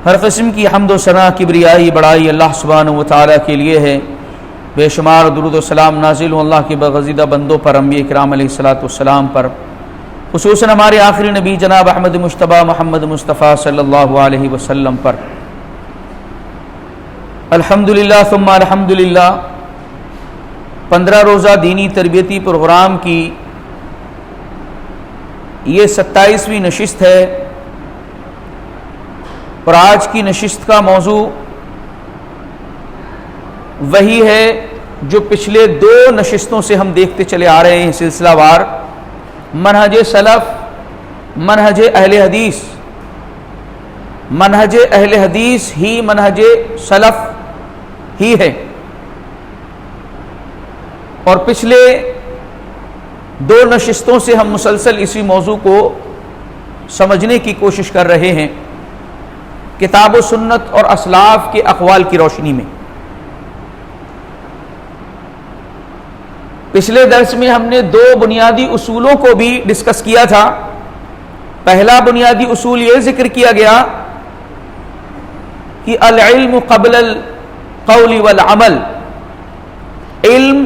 ہر قسم کی حمد و ثنا کبریائی بڑائی اللہ سبحانہ و تعالیٰ کے لیے ہے۔ بے شمار درود و سلام نازل ہوں اللہ کے برگزیدہ بندوں پر، انبیاء کرام علیہ الصلاۃ والسلام پر، خصوصاً ہمارے آخری نبی جناب احمد مجتبیٰ محمد مصطفیٰ صلی اللہ علیہ وسلم پر۔ الحمدللہ ثم الحمدللہ 15 روزہ دینی تربیتی پروگرام کی یہ 27ویں نشست ہے، اور آج کی نشست کا موضوع وہی ہے جو پچھلے 2 نشستوں سے ہم دیکھتے چلے آ رہے ہیں سلسلہ وار، منہج سلف، منہج اہل حدیث۔ منہج اہل حدیث ہی منہج سلف ہی ہے، اور پچھلے 2 نشستوں سے ہم مسلسل اسی موضوع کو سمجھنے کی کوشش کر رہے ہیں کتاب و سنت اور اسلاف کے اقوال کی روشنی میں۔ پچھلے درس میں ہم نے 2 بنیادی اصولوں کو بھی ڈسکس کیا تھا۔ پہلا بنیادی اصول یہ ذکر کیا گیا کہ العلم قبل القول والعمل، علم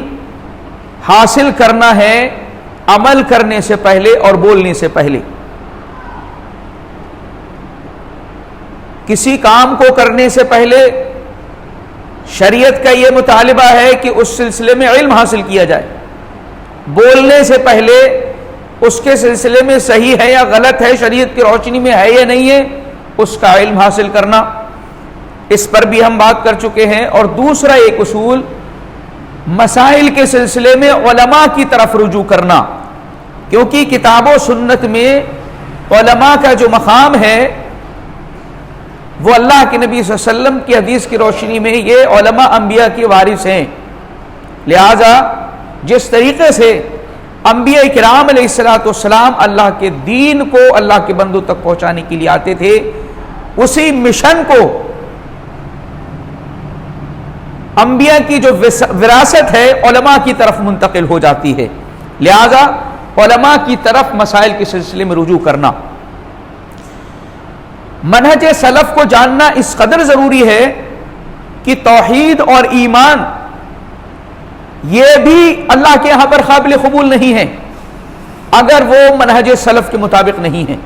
حاصل کرنا ہے عمل کرنے سے پہلے اور بولنے سے پہلے۔ کسی کام کو کرنے سے پہلے شریعت کا یہ مطالبہ ہے کہ اس سلسلے میں علم حاصل کیا جائے، بولنے سے پہلے اس کے سلسلے میں صحیح ہے یا غلط ہے، شریعت کی روشنی میں ہے یا نہیں ہے، اس کا علم حاصل کرنا، اس پر بھی ہم بات کر چکے ہیں۔ اور دوسرا ایک اصول مسائل کے سلسلے میں علماء کی طرف رجوع کرنا، کیونکہ کتاب و سنت میں علماء کا جو مقام ہے وہ اللہ کے نبی صلی اللہ علیہ وسلم کی حدیث کی روشنی میں یہ علماء انبیاء کے وارث ہیں۔ لہذا جس طریقے سے انبیاء کرام علیہ الصلاۃ والسلام اللہ کے دین کو اللہ کے بندوں تک پہنچانے کے لیے آتے تھے، اسی مشن کو انبیاء کی جو وراثت ہے علماء کی طرف منتقل ہو جاتی ہے۔ لہذا علماء کی طرف مسائل کے سلسلے میں رجوع کرنا، منہج سلف کو جاننا اس قدر ضروری ہے کہ توحید اور ایمان یہ بھی اللہ کے یہاں پر قابل قبول نہیں ہے اگر وہ منہج سلف کے مطابق نہیں ہے۔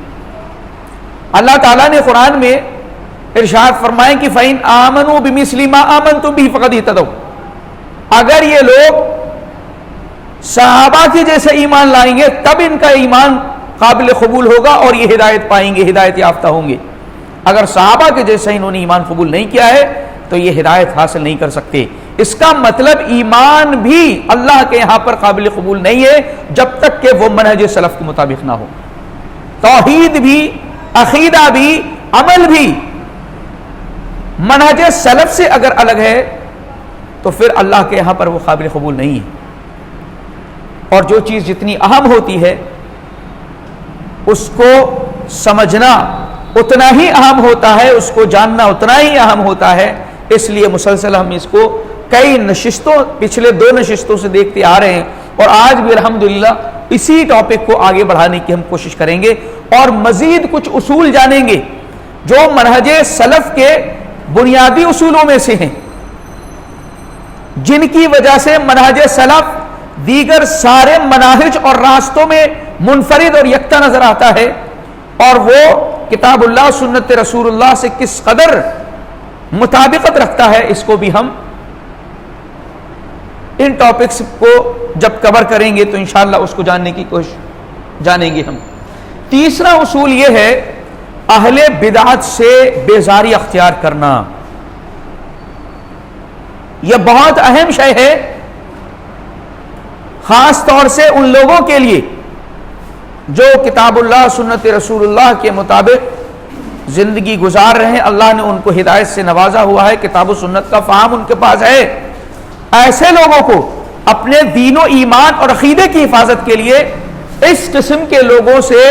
اللہ تعالیٰ نے قرآن میں ارشاد فرمائے کہ فَإِنْ آمَنُوا بِمِثْلِ مَا آمَنْتُمْ بِهِ فَقَدِ اهْتَدَوْا، اگر یہ لوگ صحابہ کے جیسے ایمان لائیں گے تب ان کا ایمان قابل قبول ہوگا اور یہ ہدایت پائیں گے، ہدایت یافتہ ہوں گے۔ اگر صحابہ کے جیسا انہوں نے ایمان قبول نہیں کیا ہے تو یہ ہدایت حاصل نہیں کر سکتے۔ اس کا مطلب ایمان بھی اللہ کے یہاں پر قابل قبول نہیں ہے جب تک کہ وہ منہج سلف کے مطابق نہ ہو۔ توحید بھی، عقیدہ بھی، عمل بھی منہج سلف سے اگر الگ ہے تو پھر اللہ کے یہاں پر وہ قابل قبول نہیں ہے۔ اور جو چیز جتنی اہم ہوتی ہے اس کو سمجھنا اتنا ہی اہم ہوتا ہے، اس کو جاننا اتنا ہی اہم ہوتا ہے۔ اس لیے مسلسل ہم اس کو کئی نشستوں، پچھلے 2 نشستوں سے دیکھتے آ رہے ہیں، اور آج بھی الحمدللہ اسی ٹاپک کو آگے بڑھانے کی ہم کوشش کریں گے، اور مزید کچھ اصول جانیں گے جو منہج سلف کے بنیادی اصولوں میں سے ہیں، جن کی وجہ سے منہج سلف دیگر سارے مناہج اور راستوں میں منفرد اور یکتا نظر آتا ہے، اور وہ کتاب اللہ سنت رسول اللہ سے کس قدر مطابقت رکھتا ہے، اس کو بھی ہم ان ٹاپکس کو جب کور کریں گے تو انشاءاللہ اس کو جاننے کی کوشش جانیں گے ہم۔ تیسرا اصول یہ ہے اہل بدعت سے بیزاری اختیار کرنا۔ یہ بہت اہم شے ہے، خاص طور سے ان لوگوں کے لیے جو کتاب اللہ سنت رسول اللہ کے مطابق زندگی گزار رہے ہیں، اللہ نے ان کو ہدایت سے نوازا ہوا ہے، کتاب و سنت کا فہم ان کے پاس ہے۔ ایسے لوگوں کو اپنے دین و ایمان اور عقیدے کی حفاظت کے لیے اس قسم کے لوگوں سے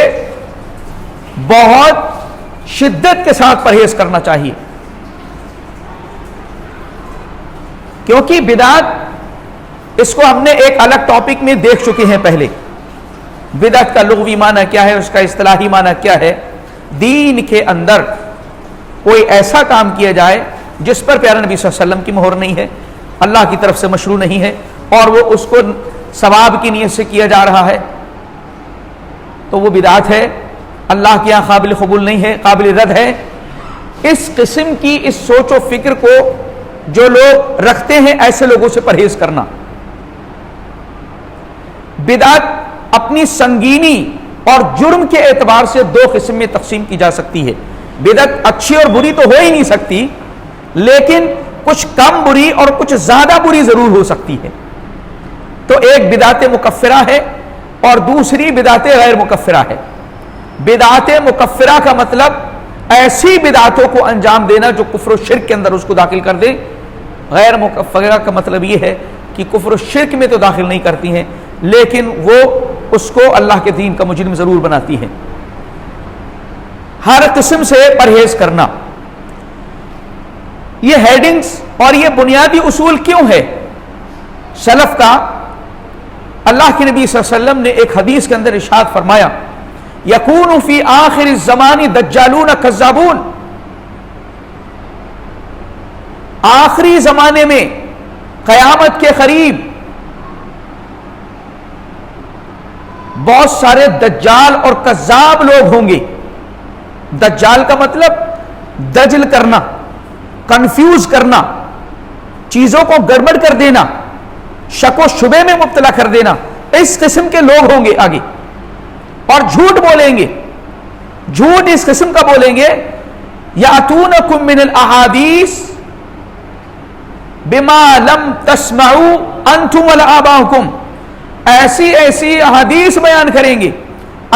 بہت شدت کے ساتھ پرہیز کرنا چاہیے، کیونکہ بدعت، اس کو ہم نے ایک الگ ٹاپک میں دیکھ چکے ہیں پہلے، بدعت کا لغوی معنی کیا ہے، اس کا اصطلاحی معنی کیا ہے۔ دین کے اندر کوئی ایسا کام کیا جائے جس پر پیارے نبی صلی اللہ علیہ وسلم کی مہر نہیں ہے، اللہ کی طرف سے مشروع نہیں ہے، اور وہ اس کو ثواب کی نیت سے کیا جا رہا ہے، تو وہ بدعت ہے، اللہ کے یہاں قابل قبول نہیں ہے، قابل رد ہے۔ اس قسم کی اس سوچ و فکر کو جو لوگ رکھتے ہیں، ایسے لوگوں سے پرہیز کرنا۔ بدعت اپنی سنگینی اور جرم کے اعتبار سے دو قسم میں تقسیم کی جا سکتی ہے۔ بدعت اچھی اور بری تو ہو ہی نہیں سکتی، لیکن کچھ کم بری اور کچھ زیادہ بری ضرور ہو سکتی ہے۔ تو ایک بدعت مکفرہ ہے اور دوسری بدعت غیر مکفرہ ہے۔ بدعت مکفرہ کا مطلب ایسی بدعتوں کو انجام دینا جو کفر و شرک کے اندر اس کو داخل کر دے۔ غیر مکفرہ کا مطلب یہ ہے کہ کفر و شرک میں تو داخل نہیں کرتی ہیں، لیکن وہ اس کو اللہ کے دین کا مجرم ضرور بناتی ہیں۔ ہر قسم سے پرہیز کرنا، یہ ہیڈنگز اور یہ بنیادی اصول کیوں ہے سلف کا؟ اللہ کے نبی صلی اللہ علیہ وسلم نے ایک حدیث کے اندر ارشاد فرمایا، یکون فی آخر الزمان دجالون کذابون، آخری زمانے میں قیامت کے قریب بہت سارے دجال اور کذاب لوگ ہوں گے۔ دجال کا مطلب دجل کرنا، کنفیوز کرنا، چیزوں کو گڑبڑ کر دینا، شک و شبے میں مبتلا کر دینا، اس قسم کے لوگ ہوں گے آگے، اور جھوٹ بولیں گے۔ جھوٹ اس قسم کا بولیں گے، یاتونکم من الاحادیث بما لم تسمعوا انتم ولا آباؤکم، ایسی ایسی احادیث بیان کریں گے،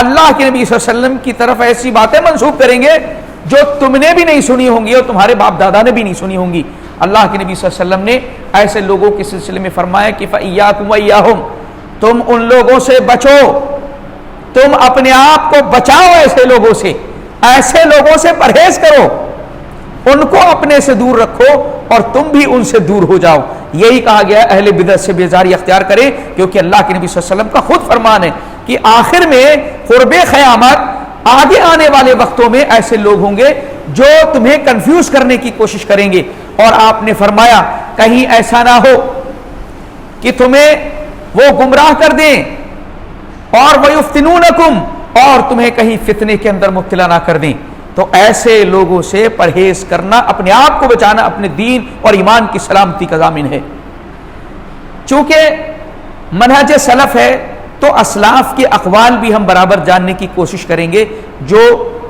اللہ کے نبی صلی اللہ علیہ وسلم کی طرف ایسی باتیں منسوب کریں گے جو تم نے بھی نہیں سنی ہوں گی اور تمہارے باپ دادا نے بھی نہیں سنی ہوں گی۔ اللہ کے نبی صلی اللہ علیہ وسلم نے ایسے لوگوں کے سلسلے میں فرمایا کہ فَإِيَّاكُمْ وَإِيَّاهُمْ، تم ان لوگوں سے بچو، تم اپنے آپ کو بچاؤ ایسے لوگوں سے، ایسے لوگوں سے پرہیز کرو، ان کو اپنے سے دور رکھو اور تم بھی ان سے دور ہو جاؤ۔ یہی کہا گیا اہل بدعت سے بیزاری اختیار کریں، کیونکہ اللہ کے نبی صلی اللہ علیہ وسلم کا خود فرمان ہے کہ آخر میں قرب قیامت آگے آنے والے وقتوں میں ایسے لوگ ہوں گے جو تمہیں کنفیوز کرنے کی کوشش کریں گے، اور آپ نے فرمایا کہیں ایسا نہ ہو کہ تمہیں وہ گمراہ کر دیں، اور وَيُفْتِنُونَكُمْ، اور تمہیں کہیں فتنے کے اندر مبتلا نہ کر دیں۔ تو ایسے لوگوں سے پرہیز کرنا اپنے آپ کو بچانا اپنے دین اور ایمان کی سلامتی کا ضامن ہے۔ چونکہ منہج سلف ہے تو اسلاف کے اقوال بھی ہم برابر جاننے کی کوشش کریں گے۔ جو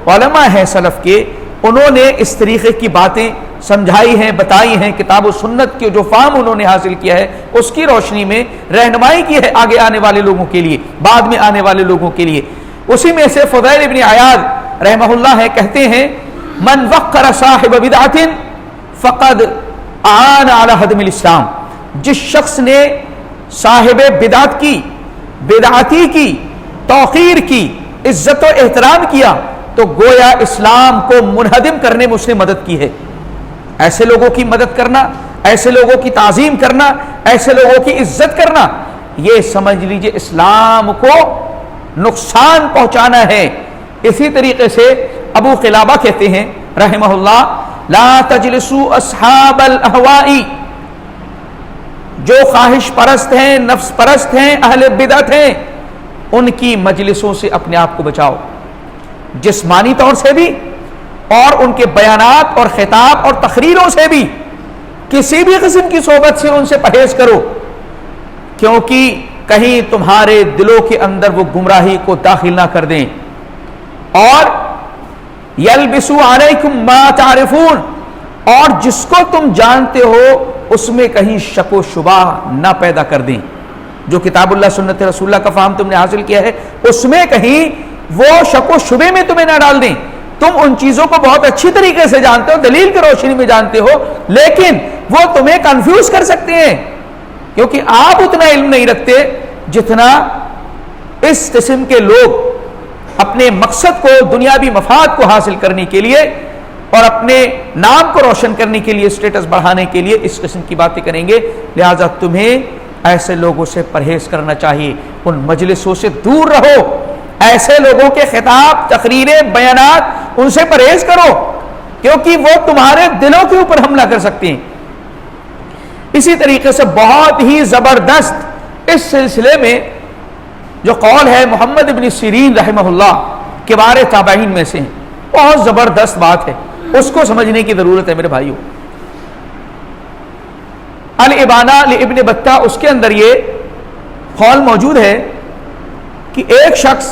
علماء ہیں سلف کے، انہوں نے اس طریقے کی باتیں سمجھائی ہیں، بتائی ہیں، کتاب و سنت کے جو فہم انہوں نے حاصل کیا ہے اس کی روشنی میں رہنمائی کی ہے آگے آنے والے لوگوں کے لیے، بعد میں آنے والے لوگوں کے لیے۔ اسی میں سے فضیل ابن عیاض رحمہ اللہ ہے، کہتے ہیں من وقر صاحب بدعت فقد اعان علی ہدم الاسلام، جس شخص نے صاحب بدعت کی، بدعتی کی توقیر کی، عزت و احترام کیا، تو گویا اسلام کو منہدم کرنے میں اس نے مدد کی ہے۔ ایسے لوگوں کی مدد کرنا، ایسے لوگوں کی تعظیم کرنا، ایسے لوگوں کی عزت کرنا، یہ سمجھ لیجئے اسلام کو نقصان پہنچانا ہے۔ اسی طریقے سے ابو قلابہ کہتے ہیں رحمہ اللہ، لا تجلسوا اصحاب الاہواء، جو خواہش پرست ہیں، نفس پرست ہیں، اہل بدعت ہیں، ان کی مجلسوں سے اپنے آپ کو بچاؤ، جسمانی طور سے بھی اور ان کے بیانات اور خطاب اور تقریروں سے بھی، کسی بھی قسم کی صحبت سے ان سے پرہیز کرو، کیونکہ کہیں تمہارے دلوں کے اندر وہ گمراہی کو داخل نہ کر دیں، اور یلبسوا علیکم ما تعرفون، اور جس کو تم جانتے ہو اس میں کہیں شک و شبہ نہ پیدا کر دیں۔ جو کتاب اللہ سنت رسول اللہ کا فہم تم نے حاصل کیا ہے اس میں کہیں وہ شک و شبے میں تمہیں نہ ڈال دیں۔ تم ان چیزوں کو بہت اچھی طریقے سے جانتے ہو، دلیل کی روشنی میں جانتے ہو، لیکن وہ تمہیں کنفیوز کر سکتے ہیں، کیونکہ آپ اتنا علم نہیں رکھتے جتنا اس قسم کے لوگ اپنے مقصد کو، دنیاوی مفاد کو حاصل کرنے کے لیے اور اپنے نام کو روشن کرنے کے لیے، اسٹیٹس بڑھانے کے لیے اس قسم کی باتیں کریں گے۔ لہٰذا تمہیں ایسے لوگوں سے پرہیز کرنا چاہیے، ان مجلسوں سے دور رہو، ایسے لوگوں کے خطاب، تقریریں، بیانات، ان سے پرہیز کرو، کیونکہ وہ تمہارے دلوں کے اوپر حملہ کر سکتے ہیں۔ اسی طریقے سے بہت ہی زبردست اس سلسلے میں جو قول ہے محمد ابن سیرین رحمہ اللہ کبار تابعین میں سے ہیں، بہت زبردست بات ہے، اس کو سمجھنے کی ضرورت ہے میرے بھائیوں۔ الابانہ لابن بطہ، اس کے اندر یہ قول موجود ہے کہ ایک شخص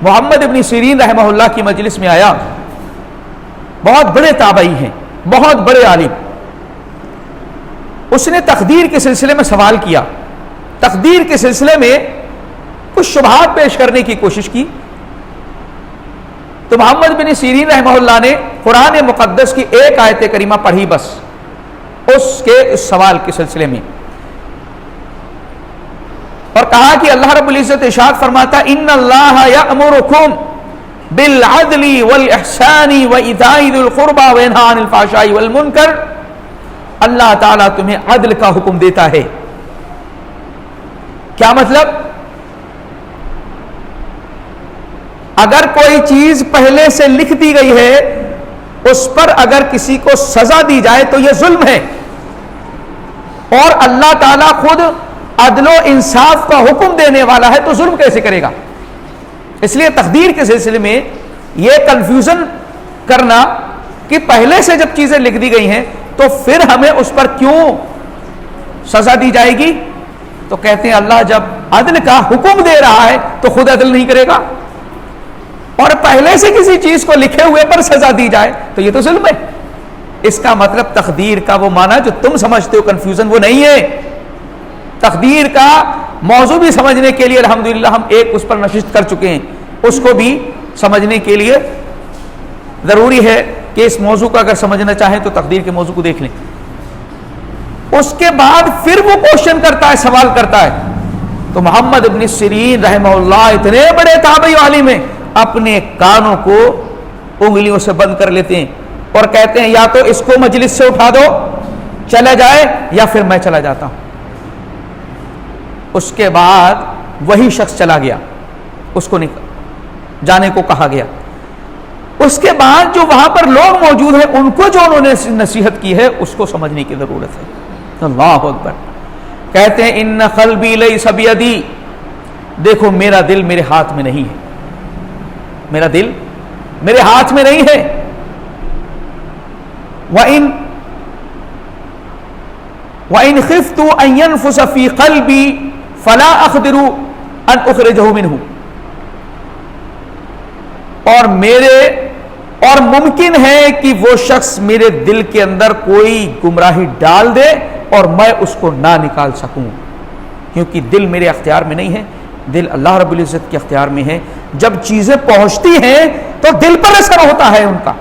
محمد ابن سیرین رحمہ اللہ کی مجلس میں آیا، بہت بڑے تابعی ہیں، بہت بڑے عالم۔ اس نے تقدیر کے سلسلے میں سوال کیا، تقدیر کے سلسلے میں کچھ شبہات پیش کرنے کی کوشش کی، تو محمد بن سیرین رحمہ اللہ نے قرآن مقدس کی ایک آیت کریمہ پڑھی بس اس کے اس سوال کے سلسلے میں، اور کہا کہ اللہ رب العزت ارشاد فرماتا ان اللہ یأمرکم بالعدل والاحسان وایتاء ذی القربى وینہی عن الفحشاء والمنکر، اللہ تعالیٰ تمہیں عدل کا حکم دیتا ہے۔ کیا مطلب؟ اگر کوئی چیز پہلے سے لکھ دی گئی ہے، اس پر اگر کسی کو سزا دی جائے تو یہ ظلم ہے، اور اللہ تعالیٰ خود عدل و انصاف کا حکم دینے والا ہے تو ظلم کیسے کرے گا؟ اس لیے تقدیر کے سلسلے میں یہ کنفیوژن کرنا کہ پہلے سے جب چیزیں لکھ دی گئی ہیں تو پھر ہمیں اس پر کیوں سزا دی جائے گی؟ تو کہتے ہیں اللہ جب عدل کا حکم دے رہا ہے تو خود عدل نہیں کرے گا، اور پہلے سے کسی چیز کو لکھے ہوئے پر سزا دی جائے تو یہ تو ظلم ہے۔ اس کا مطلب تقدیر کا وہ معنی جو تم سمجھتے ہو کنفیوژن وہ نہیں ہے۔ تقدیر کا موضوع بھی سمجھنے کے لیے الحمدللہ ہم ایک اس پر نشست کر چکے ہیں، اس کو بھی سمجھنے کے لیے ضروری ہے کہ اس موضوع کو اگر سمجھنا چاہیں تو تقدیر کے موضوع کو دیکھ لیں۔ اس کے بعد پھر وہ کوشچن کرتا ہے، سوال کرتا ہے، تو محمد ابن سیرین رحمہ اللہ اتنے بڑے تابعی عالم ہیں، اپنے کانوں کو انگلیوں سے بند کر لیتے ہیں اور کہتے ہیں یا تو اس کو مجلس سے اٹھا دو چلا جائے یا پھر میں چلا جاتا ہوں۔ اس کے بعد وہی شخص چلا گیا، اس کو جانے کو کہا گیا۔ اس کے بعد جو وہاں پر لوگ موجود ہیں ان کو جو انہوں نے نصیحت کی ہے اس کو سمجھنے کی ضرورت ہے۔ اللہ اکبر۔ کہتے ہیں ان قلبی لیس بیدی، دیکھو میرا دل میرے ہاتھ میں نہیں ہے، میرا دل میرے ہاتھ میں نہیں ہے۔ وَإِنْ خِفْتُ أَنْ يَنْفُسَ فِي قَلْبِي فَلَا أَقْدِرُ أَنْ أُخْرِجَهُ مِنْهُ، اور ممکن ہے کہ وہ شخص میرے دل کے اندر کوئی گمراہی ڈال دے اور میں اس کو نہ نکال سکوں، کیونکہ دل میرے اختیار میں نہیں ہے، دل اللہ رب العزت کے اختیار میں ہے۔ جب چیزیں پہنچتی ہیں تو دل پر اثر ہوتا ہے ان کا،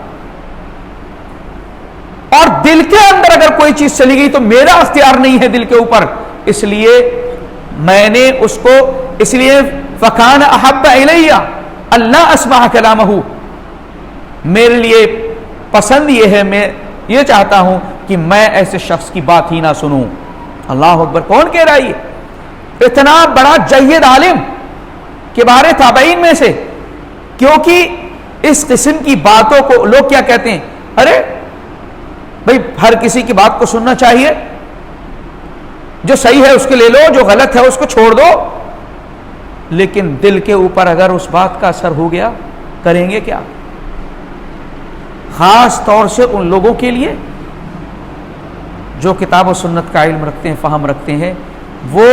اور دل کے اندر اگر کوئی چیز چلی گئی تو میرا اختیار نہیں ہے دل کے اوپر، اس لیے میں نے اس کو، اس لیے فَكَانَ أَحَبَّ إِلَيَّ اللہ اسمع کلامہ، میرے لیے پسند یہ ہے، میں یہ چاہتا ہوں کہ میں ایسے شخص کی بات ہی نہ سنوں۔ اللہ اکبر۔ کون کہہ رہا ہے یہ؟ اتنا بڑا جید عالم کبار تابعین میں سے، کیونکہ اس قسم کی باتوں کو لوگ کیا کہتے ہیں، ارے بھائی ہر کسی کی بات کو سننا چاہیے، جو صحیح ہے اس کے لے لو، جو غلط ہے اس کو چھوڑ دو، لیکن دل کے اوپر اگر اس بات کا اثر ہو گیا کریں گے کیا؟ خاص طور سے ان لوگوں کے لیے جو کتاب و سنت کا علم رکھتے ہیں، فہم رکھتے ہیں، وہ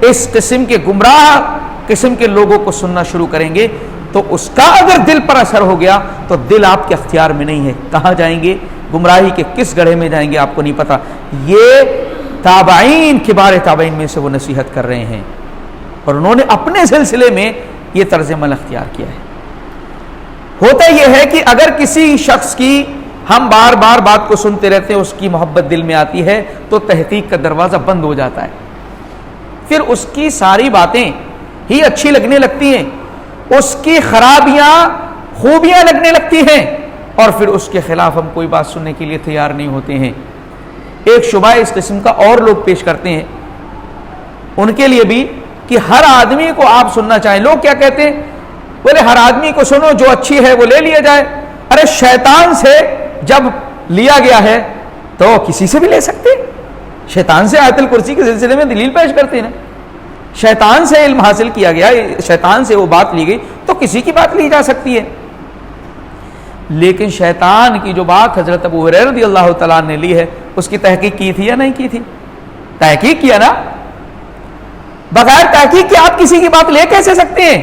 اس قسم کے گمراہ قسم کے لوگوں کو سننا شروع کریں گے تو اس کا اگر دل پر اثر ہو گیا تو دل آپ کے اختیار میں نہیں ہے، کہاں جائیں گے، گمراہی کے کس گڑھے میں جائیں گے آپ کو نہیں پتا۔ یہ تابعین کبار تابعین میں سے وہ نصیحت کر رہے ہیں، اور انہوں نے اپنے سلسلے میں یہ طرز عمل اختیار کیا ہے۔ ہوتا یہ ہے کہ اگر کسی شخص کی ہم بار بار بات کو سنتے رہتے ہیں، اس کی محبت دل میں آتی ہے تو تحقیق کا دروازہ بند ہو جاتا ہے، پھر اس کی ساری باتیں ہی اچھی لگنے لگتی ہیں، اس کی خرابیاں خوبیاں لگنے لگتی ہیں، اور پھر اس کے خلاف ہم کوئی بات سننے کے لیے تیار نہیں ہوتے ہیں۔ ایک شبہ اس قسم کا اور لوگ پیش کرتے ہیں ان کے لیے بھی کہ ہر آدمی کو آپ سننا چاہیں۔ لوگ کیا کہتے ہیں، بولے ہر آدمی کو سنو، جو اچھی ہے وہ لے لیا جائے۔ ارے شیطان سے جب لیا گیا ہے تو کسی سے بھی لے سکتے ہیں. شیطان سے آیت الکرسی کے سلسلے میں دلیل پیش کرتے ہیں. شیطان سے علم حاصل کیا گیا, شیطان سے وہ بات لی گئی, تو کسی کی بات لی جا سکتی ہے. لیکن شیطان کی جو بات حضرت ابو ہریرہ رضی اللہ تعالیٰ نے لی ہے, اس کی تحقیق کی تھی یا نہیں کی تھی؟ تحقیق کیا نا. بغیر تحقیق کے آپ کسی کی بات لے کیسے سکتے ہیں؟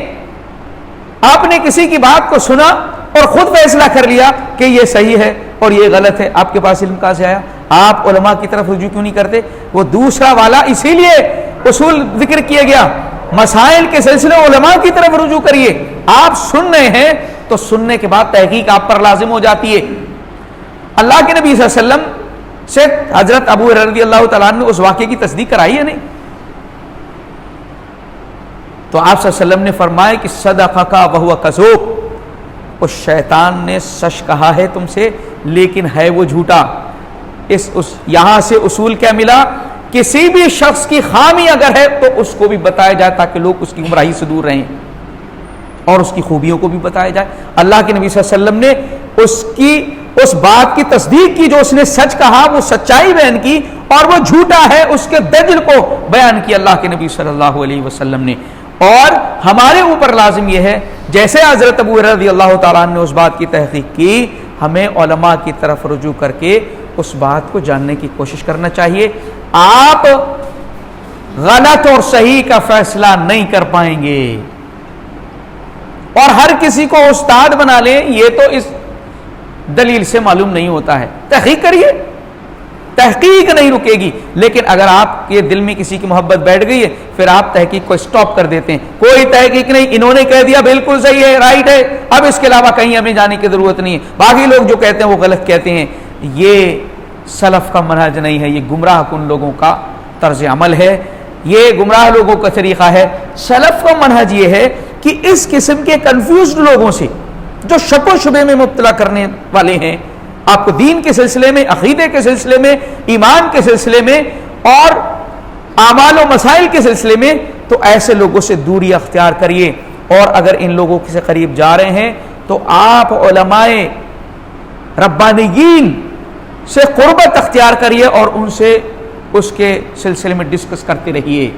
آپ نے کسی کی بات کو سنا اور خود فیصلہ کر لیا کہ یہ صحیح ہے اور یہ غلط ہے. آپ کے پاس علم کہاں سے آیا؟ آپ علماء کی طرف رجوع کیوں نہیں کرتے؟ وہ دوسرا والا اسی لیے اصول ذکر کیا گیا, مسائل کے سلسلے علماء کی طرف رجوع کریے. آپ سن رہے ہیں تو سننے کے بعد تحقیق آپ پر لازم ہو جاتی ہے. اللہ کے نبی صلی اللہ علیہ وسلم سے حضرت ابو ہریرہ رضی اللہ تعالیٰ نے اس واقعے کی تصدیق کرائی ہے نہیں؟ تو آپ صلی اللہ علیہ وسلم نے فرمایا کہ صدقک وہو کذوب, اس شیطان نے سچ کہا ہے تم سے لیکن ہے وہ جھوٹا. یہاں سے اصول کیا ملا؟ کسی بھی شخص کی خامی اگر ہے تو اس کو بھی بتایا جائے تاکہ لوگ اس کی گمراہی سے دور رہیں, اور اس کی خوبیوں کو بھی بتایا جائے. اللہ کے نبی صلی اللہ علیہ وسلم نے اس بات کی تصدیق کی جو اس نے سچ کہا, وہ سچائی بیان کی, اور وہ جھوٹا ہے اس کے دجل کو بیان کیا اللہ کے نبی صلی اللہ علیہ وسلم نے. اور ہمارے اوپر لازم یہ ہے, جیسے حضرت ابو ہریرہ رضی اللہ تعالیٰ نے اس بات کی تحقیق کی, ہمیں علماء کی طرف رجوع کر کے اس بات کو جاننے کی کوشش کرنا چاہیے. آپ غلط اور صحیح کا فیصلہ نہیں کر پائیں گے, اور ہر کسی کو استاد بنا لیں یہ تو اس دلیل سے معلوم نہیں ہوتا ہے. تحقیق کریے, تحقیق نہیں رکے گی. لیکن اگر آپ کے دل میں کسی کی محبت بیٹھ گئی ہے, پھر آپ تحقیق کو سٹاپ کر دیتے ہیں. کوئی تحقیق نہیں, انہوں نے کہہ دیا بالکل صحیح ہے, رائٹ ہے, اب اس کے علاوہ کہیں ہمیں جانے کی ضرورت نہیں ہے. باقی لوگ جو کہتے ہیں وہ غلط کہتے ہیں. یہ سلف کا منہج نہیں ہے, یہ گمراہ کن لوگوں کا طرز عمل ہے, یہ گمراہ لوگوں کا طریقہ ہے. سلف کا منہج یہ ہے کہ اس قسم کے کنفیوزڈ لوگوں سے, جو شک و شبے میں مبتلا کرنے والے ہیں آپ کو دین کے سلسلے میں, عقیدے کے سلسلے میں, ایمان کے سلسلے میں اور اعمال و مسائل کے سلسلے میں, تو ایسے لوگوں سے دوری اختیار کریے. اور اگر ان لوگوں سے قریب جا رہے ہیں تو آپ علماء ربانیین سے قربت اختیار کریے اور ان سے اس کے سلسلے میں ڈسکس کرتے رہیے.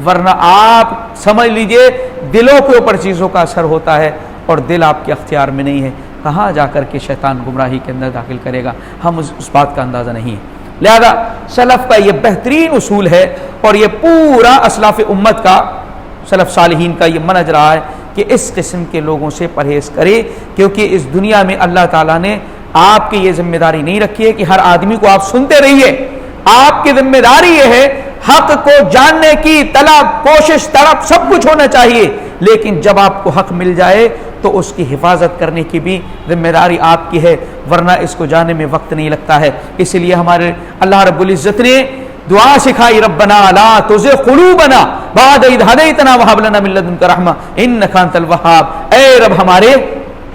ورنہ آپ سمجھ لیجئے دلوں کے اوپر چیزوں کا اثر ہوتا ہے اور دل آپ کے اختیار میں نہیں ہے. کہاں جا کر کے شیطان گمراہی کے اندر داخل کرے گا, ہم اس بات کا اندازہ نہیں ہے. لہذا سلف کا یہ بہترین اصول ہے, اور یہ پورا اسلاف امت کا, سلف صالحین کا یہ منہج رہا ہے کہ اس قسم کے لوگوں سے پرہیز کرے. کیونکہ اس دنیا میں اللہ تعالیٰ نے آپ کی یہ ذمہ داری نہیں رکھی ہے کہ ہر آدمی کو آپ سنتے رہیے. آپ کی ذمہ داری یہ ہے حق کو جاننے کی طلب, کوشش, طلب سب کچھ ہونا چاہیے, لیکن جب آپ کو حق مل جائے تو اس کی حفاظت کرنے کی بھی ذمہ داری آپ کی ہے, ورنہ اس کو جانے میں وقت نہیں لگتا ہے. اس لیے ہمارے اللہ رب العزت نے دعا سکھائی, ربنا لا تزغ قلوبنا بعد اذ ہدیتنا وہب لنا من لدنک رحمہ انک انت الوہاب. اے رب ہمارے,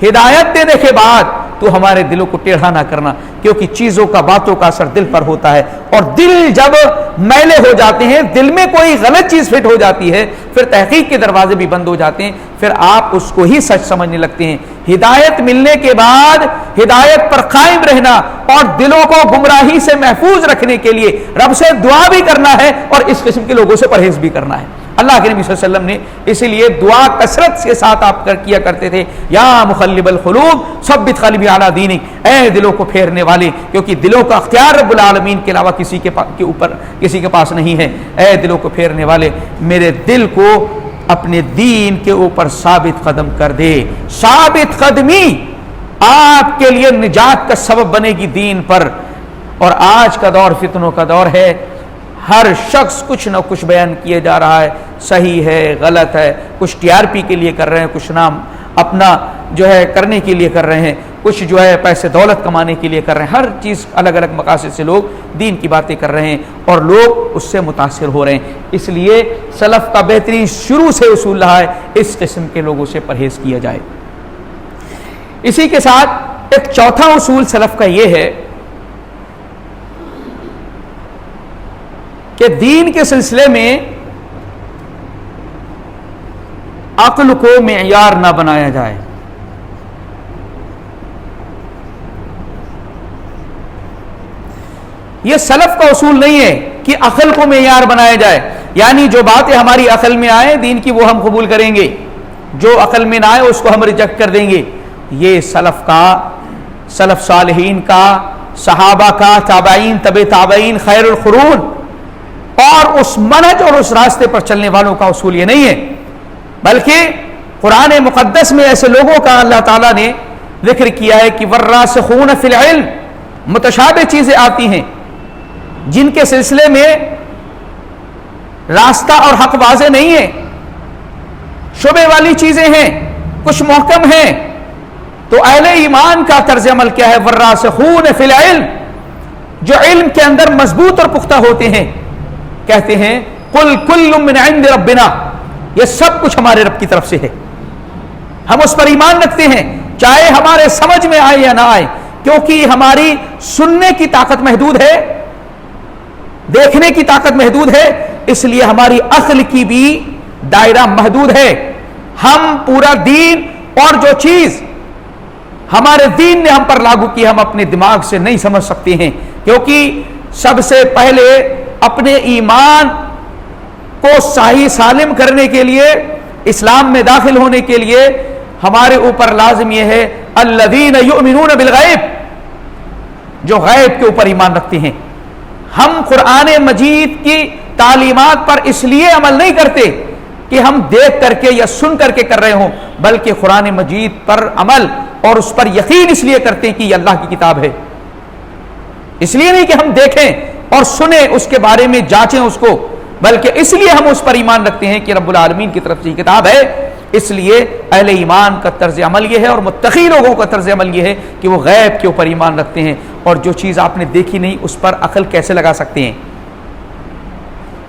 ہدایت دینے کے بعد تو ہمارے دلوں کو ٹیڑھا نہ کرنا, کیونکہ چیزوں کا, باتوں کا اثر دل پر ہوتا ہے, اور دل جب میلے ہو جاتے ہیں, دل میں کوئی غلط چیز فٹ ہو جاتی ہے, پھر تحقیق کے دروازے بھی بند ہو جاتے ہیں, پھر آپ اس کو ہی سچ سمجھنے لگتے ہیں. ہدایت ملنے کے بعد ہدایت پر قائم رہنا اور دلوں کو گمراہی سے محفوظ رکھنے کے لیے رب سے دعا بھی کرنا ہے اور اس قسم کے لوگوں سے پرہیز بھی کرنا ہے. اللہ کے نبی صلی اللہ علیہ وسلم نے اسی لیے دعا کثرت کے ساتھ آپ کیا کرتے تھے, یا مقلب القلوب ثبت قلبی علی دینک, اے دلوں کو پھیرنے والے, کیونکہ دلوں کا اختیار رب العالمین کے علاوہ کسی کے پاس نہیں ہے. اے دلوں کو پھیرنے والے, میرے دل کو اپنے دین کے اوپر ثابت قدم کر دے. ثابت قدمی آپ کے لیے نجات کا سبب بنے گی دین پر. اور آج کا دور فتنوں کا دور ہے, ہر شخص کچھ نہ کچھ بیان کیے جا رہا ہے, صحیح ہے, غلط ہے, کچھ ٹی آر پی کے لیے کر رہے ہیں, کچھ نام اپنا جو ہے کرنے کے لیے کر رہے ہیں, کچھ جو ہے پیسے دولت کمانے کے لیے کر رہے ہیں. ہر چیز الگ الگ مقاصد سے لوگ دین کی باتیں کر رہے ہیں اور لوگ اس سے متاثر ہو رہے ہیں. اس لیے سلف کا بہترین شروع سے اصول رہا ہے اس قسم کے لوگوں سے پرہیز کیا جائے. اسی کے ساتھ ایک چوتھا اصول سلف کا یہ ہے کہ دین کے سلسلے میں عقل کو معیار نہ بنایا جائے. یہ سلف کا اصول نہیں ہے کہ عقل کو معیار بنایا جائے، یعنی جو باتیں ہماری عقل میں آئے دین کی وہ ہم قبول کریں گے، جو عقل میں نہ آئے اس کو ہم ریجیکٹ کر دیں گے۔ یہ سلف صالحین کا، صحابہ کا، تابعین، تبع تابعین، خیر القرون اور اس منہج اور اس راستے پر چلنے والوں کا اصول یہ نہیں ہے، بلکہ قرآن مقدس میں ایسے لوگوں کا اللہ تعالیٰ نے ذکر کیا ہے کہ والراسخون فی العلم، متشابہ چیزیں آتی ہیں جن کے سلسلے میں راستہ اور حق واضح نہیں ہے، شبہ والی چیزیں ہیں، کچھ محکم ہیں، تو اہل ایمان کا طرز عمل کیا ہے؟ والراسخون فی العلم، جو علم کے اندر مضبوط اور پختہ ہوتے ہیں، کہتے ہیں قل کل من عند ربنا، یہ سب کچھ ہمارے رب کی طرف سے ہے، ہم اس پر ایمان رکھتے ہیں چاہے ہمارے سمجھ میں آئے یا نہ آئے، کیونکہ ہماری سننے کی طاقت محدود ہے، دیکھنے کی طاقت محدود ہے، اس لیے ہماری عقل کی بھی دائرہ محدود ہے۔ ہم پورا دین اور جو چیز ہمارے دین نے ہم پر لاگو کی ہم اپنے دماغ سے نہیں سمجھ سکتے ہیں، کیونکہ سب سے پہلے اپنے ایمان کو صحیح سالم کرنے کے لیے، اسلام میں داخل ہونے کے لیے ہمارے اوپر لازم یہ ہے الذین یؤمنون بالغیب، جو غیب کے اوپر ایمان رکھتے ہیں۔ ہم قرآن مجید کی تعلیمات پر اس لیے عمل نہیں کرتے کہ ہم دیکھ کر کے یا سن کر کے کر رہے ہوں، بلکہ قرآن مجید پر عمل اور اس پر یقین اس لیے کرتے ہیں کہ یہ اللہ کی کتاب ہے، اس لیے نہیں کہ ہم دیکھیں اور سنیں اس کے بارے میں جانچیں اس کو، بلکہ اس لیے ہم اس پر ایمان رکھتے ہیں کہ رب العالمین کی طرف سے یہ کتاب ہے۔ اس لیے اہل ایمان کا طرز عمل یہ ہے اور متقی لوگوں کا طرز عمل یہ ہے کہ وہ غیب کے اوپر ایمان رکھتے ہیں، اور جو چیز آپ نے دیکھی نہیں اس پر عقل کیسے لگا سکتے ہیں؟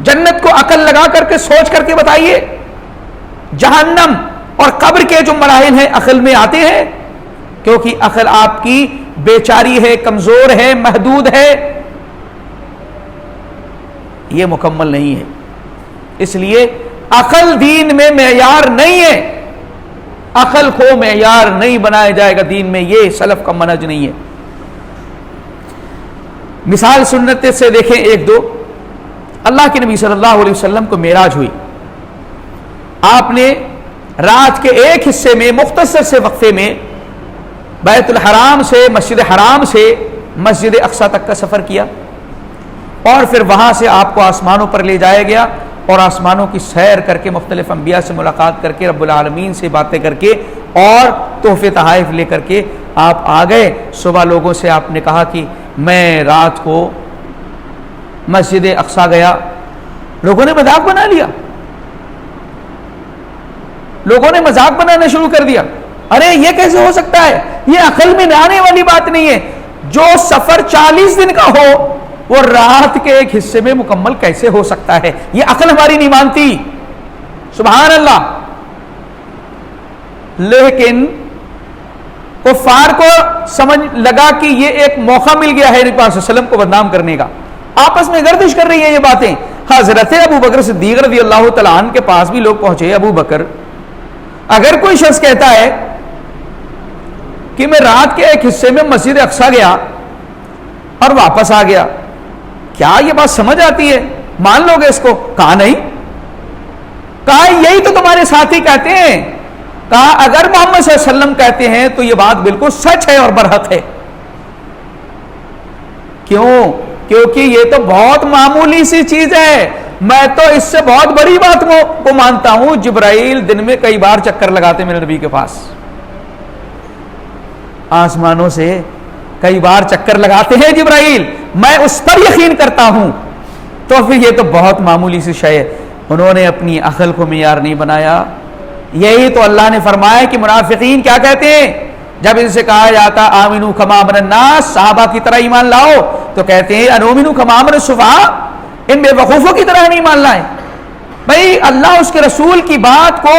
جنت کو عقل لگا کر کے سوچ کر کے بتائیے، جہنم اور قبر کے جو مراحل ہیں عقل میں آتے ہیں؟ کیونکہ عقل آپ کی بیچاری ہے، کمزور ہے، محدود ہے، یہ مکمل نہیں ہے۔ اس لیے عقل دین میں معیار نہیں ہے، عقل کو معیار نہیں بنایا جائے گا دین میں، یہ سلف کا منہج نہیں ہے۔ مثال سنت سے دیکھیں ایک دو، اللہ کے نبی صلی اللہ علیہ وسلم کو معراج ہوئی، آپ نے رات کے ایک حصے میں مختصر سے وقفے میں بیت الحرام سے، مسجد حرام سے مسجد اقصی تک کا سفر کیا، اور پھر وہاں سے آپ کو آسمانوں پر لے جایا گیا، اور آسمانوں کی سیر کر کے مختلف انبیاء سے ملاقات کر کے، رب العالمین سے باتیں کر کے، اور تحفے تحائف لے کر کے آپ آ گئے۔ صبح لوگوں سے آپ نے کہا کہ میں رات کو مسجد اقصی گیا، لوگوں نے مذاق بنا لیا، لوگوں نے مذاق بنانا شروع کر دیا، ارے یہ کیسے ہو سکتا ہے، یہ عقل میں نہ آنے والی بات نہیں ہے، جو سفر 40 دن کا ہو وہ رات کے ایک حصے میں مکمل کیسے ہو سکتا ہے؟ یہ عقل ہماری نہیں مانتی، سبحان اللہ۔ لیکن کفار کو سمجھ لگا کہ یہ ایک موقع مل گیا ہے نبی پاک صلی اللہ علیہ وسلم کو بدنام کرنے کا، آپس میں گردش کر رہی ہیں یہ باتیں۔ حضرت ابو بکر صدیق رضی اللہ تعالیٰ عنہ کے پاس بھی لوگ پہنچے، ابو بکر، اگر کوئی شخص کہتا ہے کہ میں رات کے ایک حصے میں مسجد اقصی گیا اور واپس آ گیا، کیا یہ بات سمجھ آتی ہے؟ مان لو گے اس کو؟ کہا نہیں، کہا یہی تو تمہارے ساتھی کہتے ہیں، کہا اگر محمد صلی اللہ علیہ وسلم کہتے ہیں تو یہ بات بالکل سچ ہے اور برحق ہے۔ کیوں؟ کیونکہ یہ تو بہت معمولی سی چیز ہے، میں تو اس سے بہت بڑی بات کو مانتا ہوں، جبرائیل دن میں کئی بار چکر لگاتے میرے نبی کے پاس، آسمانوں سے کئی بار چکر لگاتے ہیں جبرائیل، میں اس پر یقین کرتا ہوں، تو پھر یہ تو بہت معمولی سی شے ہے۔ انہوں نے اپنی عقل کو معیار نہیں بنایا۔ یہی تو اللہ نے فرمایا کہ منافقین کیا کہتے ہیں جب ان سے کہا جاتا آمنو کما آمن الناس، صحابہ کی طرح ایمان لاؤ، تو کہتے ہیں انؤمنو کما آمن السفہاء، ان بے وقوفوں کی طرح نہیں ایمان لائیں۔ بھائی اللہ اس کے رسول کی بات کو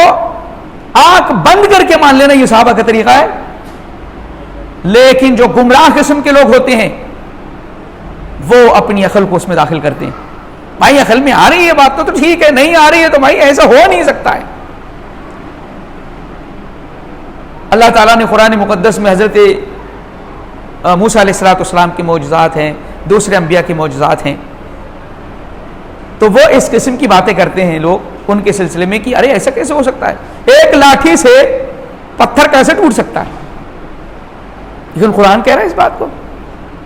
آنکھ بند کر کے مان لینا یہ صحابہ کا طریقہ ہے، لیکن جو گمراہ قسم کے لوگ ہوتے ہیں وہ اپنی عقل کو اس میں داخل کرتے ہیں۔ بھائی عقل میں آ رہی ہے بات تو ٹھیک ہے، نہیں آ رہی ہے تو بھائی ایسا ہو نہیں سکتا ہے۔ اللہ تعالیٰ نے قرآن مقدس میں حضرت موسیٰ علیہ السلام کے معجزات ہیں، دوسرے انبیاء کے معجزات ہیں، تو وہ اس قسم کی باتیں کرتے ہیں لوگ ان کے سلسلے میں کہ ارے ایسا کیسے ہو سکتا ہے، ایک لاٹھی سے پتھر کیسے ٹوٹ سکتا ہے؟ لیکن قرآن کہہ رہا ہے اس بات کو،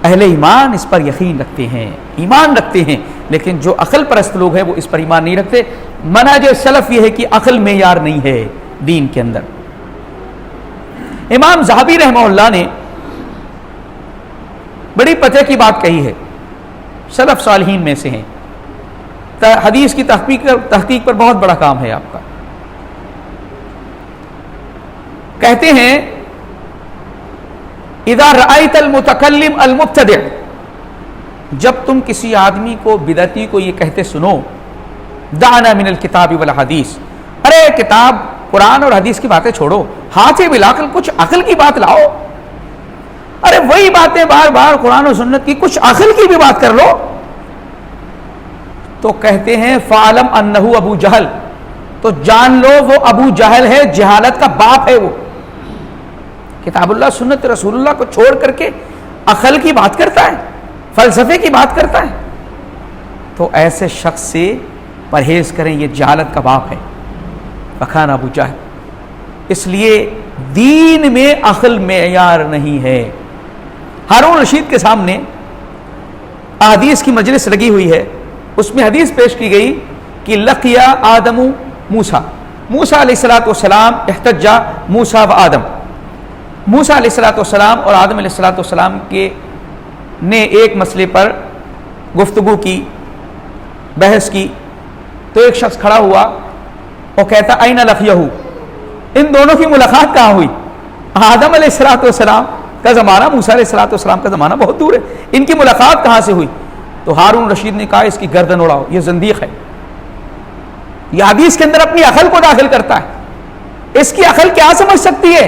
اہل ایمان اس پر یقین رکھتے ہیں، ایمان رکھتے ہیں، لیکن جو عقل پرست لوگ ہیں وہ اس پر ایمان نہیں رکھتے۔ منہج سلف یہ ہے کہ عقل معیار نہیں ہے دین کے اندر۔ امام ذہبی رحمہ اللہ نے بڑی پتے کی بات کہی ہے، سلف صالحین میں سے ہیں، حدیث کی تحقیق پر بہت بڑا کام ہے آپ کا۔ کہتے ہیں اذا رأیت المتکلم المبتدع، جب تم کسی آدمی کو بدعتی کو یہ کہتے سنو دعنا من الکتاب والحدیث، ارے کتاب قرآن اور حدیث کی باتیں چھوڑو، ہاتھ بالعقل، کچھ عقل کی بات لاؤ، ارے وہی باتیں بار بار قرآن و سنت کی، کچھ عقل کی بھی بات کر لو، تو کہتے ہیں فعلم انہ ابو جہل، تو جان لو وہ ابو جہل ہے، جہالت کا باپ ہے، وہ کتاب اللہ سنت رسول اللہ کو چھوڑ کر کے عقل کی بات کرتا ہے، فلسفے کی بات کرتا ہے، تو ایسے شخص سے پرہیز کریں، یہ جہالت کا باپ ہے، فکان ابو جہل۔ اس لیے دین میں عقل معیار نہیں ہے۔ ہارون رشید کے سامنے احادیث کی مجلس لگی ہوئی ہے، اس میں حدیث پیش کی گئی کہ لقیا آدم موسیٰ، موسیٰ علیہ الصلوۃ والسلام احتجا موسیٰ و آدم، موسیٰ علیہ الصلوۃ والسلام اور آدم علیہ الصلوۃ والسلام کے نے ایک مسئلے پر گفتگو کی، بحث کی، تو ایک شخص کھڑا ہوا اور کہتا این لقیہ، ان دونوں کی ملاقات کہاں ہوئی؟ آدم علیہ الصلوۃ والسلام کا زمانہ، موسیٰ علیہ الصلوۃ والسلام کا زمانہ بہت دور ہے، ان کی ملاقات کہاں سے ہوئی؟ تو ہارون رشید نے کہا اس کی گردن اڑاؤ، یہ زندیق ہے، یہ حدیث کے اندر اپنی عقل کو داخل کرتا ہے، اس کی عقل کیا سمجھ سکتی ہے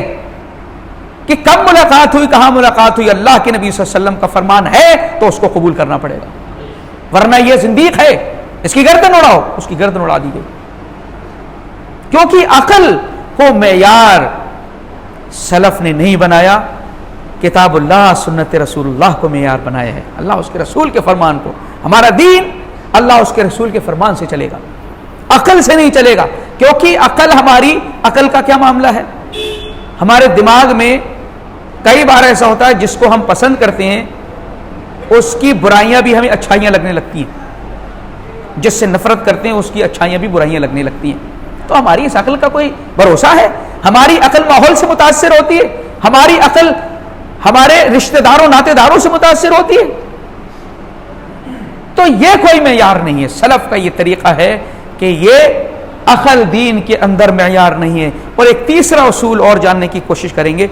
کہ کب ملاقات ہوئی، کہاں ملاقات ہوئی؟ اللہ کے نبی صلی اللہ علیہ وسلم کا فرمان ہے تو اس کو قبول کرنا پڑے گا، ورنہ یہ زندیق ہے، اس کی گردن اڑاؤ۔ اس کی گردن اڑا دی گئی، کیونکہ عقل کو معیار سلف نے نہیں بنایا، کتاب اللہ سنت رسول اللہ کو معیار بنایا ہے، اللہ اس کے رسول کے فرمان کو۔ ہمارا دین اللہ اس کے رسول کے فرمان سے چلے گا، عقل سے نہیں چلے گا، کیونکہ ہماری عقل کا کیا معاملہ ہے؟ ہمارے دماغ میں کئی بار ایسا ہوتا ہے جس کو ہم پسند کرتے ہیں اس کی برائیاں بھی ہمیں اچھائیاں لگنے لگتی ہیں، جس سے نفرت کرتے ہیں اس کی اچھائیاں بھی برائیاں لگنے لگتی ہیں۔ تو ہماری اس عقل کا کوئی بھروسہ ہے؟ ہماری عقل ماحول سے متاثر ہوتی ہے، ہماری عقل ہمارے رشتہ داروں ناطے داروں سے متاثر ہوتی ہے، تو یہ کوئی معیار نہیں ہے۔ سلف کا یہ طریقہ ہے کہ یہ عقل دین کے اندر معیار نہیں ہے۔ اور ایک تیسرا اصول اور جاننے کی کوشش کریں گے،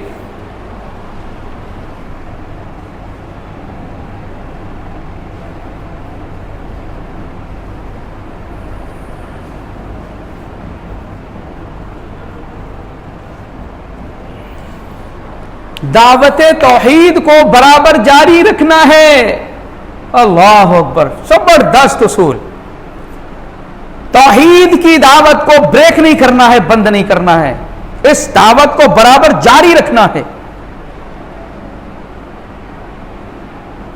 دعوت توحید کو برابر جاری رکھنا ہے۔ اللہ اکبر، زبردست اصول۔ توحید کی دعوت کو بریک نہیں کرنا ہے، بند نہیں کرنا ہے، اس دعوت کو برابر جاری رکھنا ہے،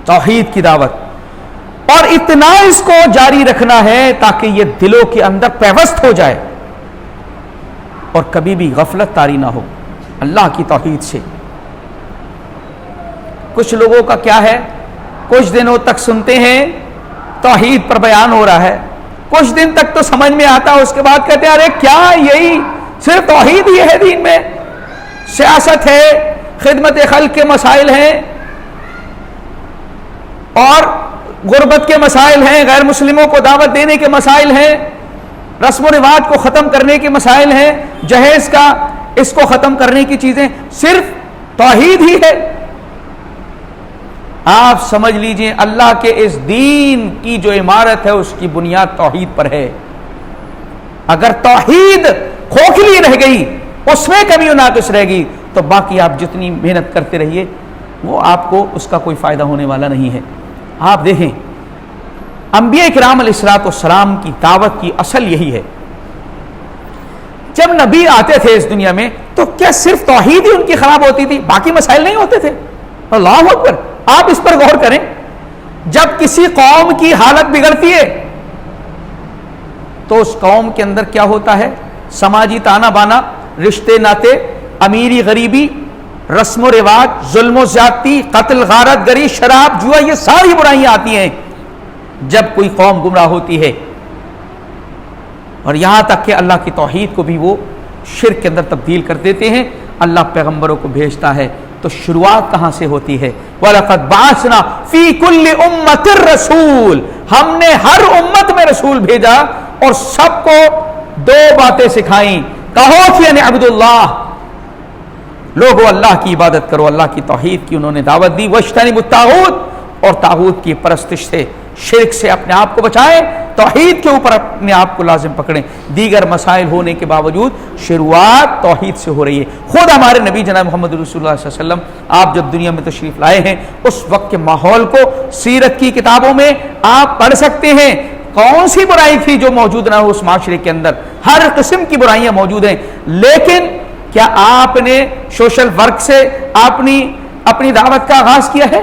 توحید کی دعوت، اور اتنا اس کو جاری رکھنا ہے تاکہ یہ دلوں کے اندر پیوست ہو جائے اور کبھی بھی غفلت طاری نہ ہو اللہ کی توحید سے۔ کچھ لوگوں کا کیا ہے، کچھ دنوں تک سنتے ہیں توحید پر بیان ہو رہا ہے، کچھ دن تک تو سمجھ میں آتا ہے، اس کے بعد کہتے ہیں ارے کیا یہی صرف توحید ہی ہے دین میں؟ سیاست ہے، خدمت خلق کے مسائل ہیں، اور غربت کے مسائل ہیں، غیر مسلموں کو دعوت دینے کے مسائل ہیں، رسم و رواج کو ختم کرنے کے مسائل ہیں، جہیز کا اس کو ختم کرنے کی چیزیں، صرف توحید ہی ہے۔ آپ سمجھ لیجئے اللہ کے اس دین کی جو عمارت ہے اس کی بنیاد توحید پر ہے۔ اگر توحید کھوکھلی رہ گئی، اس میں کمی و ناقص رہ گئی، تو باقی آپ جتنی محنت کرتے رہیے وہ آپ کو اس کا کوئی فائدہ ہونے والا نہیں ہے۔ آپ دیکھیں انبیاء کرام علیہ الصلوۃ والسلام کی دعوت کی اصل یہی ہے۔ جب نبی آتے تھے اس دنیا میں تو کیا صرف توحید ہی ان کی خراب ہوتی تھی، باقی مسائل نہیں ہوتے تھے؟ اللہ اکبر، آپ اس پر غور کریں، جب کسی قوم کی حالت بگڑتی ہے تو اس قوم کے اندر کیا ہوتا ہے؟ سماجی تانا بانا، رشتے ناتے، امیری غریبی، رسم و رواج، ظلم و زیادتی، قتل، غارت گری، شراب، جوا، یہ ساری برائیاں آتی ہیں جب کوئی قوم گمراہ ہوتی ہے. اور یہاں تک کہ اللہ کی توحید کو بھی وہ شرک کے اندر تبدیل کر دیتے ہیں. اللہ پیغمبروں کو بھیجتا ہے تو شروعات کہاں سے ہوتی ہے؟ وَلَقَدْ بَعَثْنَا فِي كُلِّ أُمَّةٍ رَسُولٍ، ہم نے ہر امت میں رسول بھیجا اور سب کو دو باتیں سکھائیں. کہو کہ ان عبد اللہ، لوگو اللہ کی عبادت کرو، اللہ کی توحید کی انہوں نے دعوت دی. وَاجْتَنِبُوا الطَّاغُوتَ، اور طاغوت کی پرستش سے، شرک سے اپنے آپ کو بچائیں، توحید کے اوپر اپنے آپ کو لازم پکڑیں. دیگر مسائل ہونے کے باوجود شروعات توحید سے ہو رہی ہے. خود ہمارے نبی جناب محمد رسول اللہ صلی اللہ علیہ وسلم آپ جب دنیا میں تشریف لائے ہیں اس وقت کے ماحول کو سیرت کی کتابوں میں آپ پڑھ سکتے ہیں. کون سی برائی تھی جو موجود نہ ہو اس معاشرے کے اندر؟ ہر قسم کی برائیاں موجود ہیں. لیکن کیا آپ نے سوشل ورک سے اپنی دعوت کا آغاز کیا ہے؟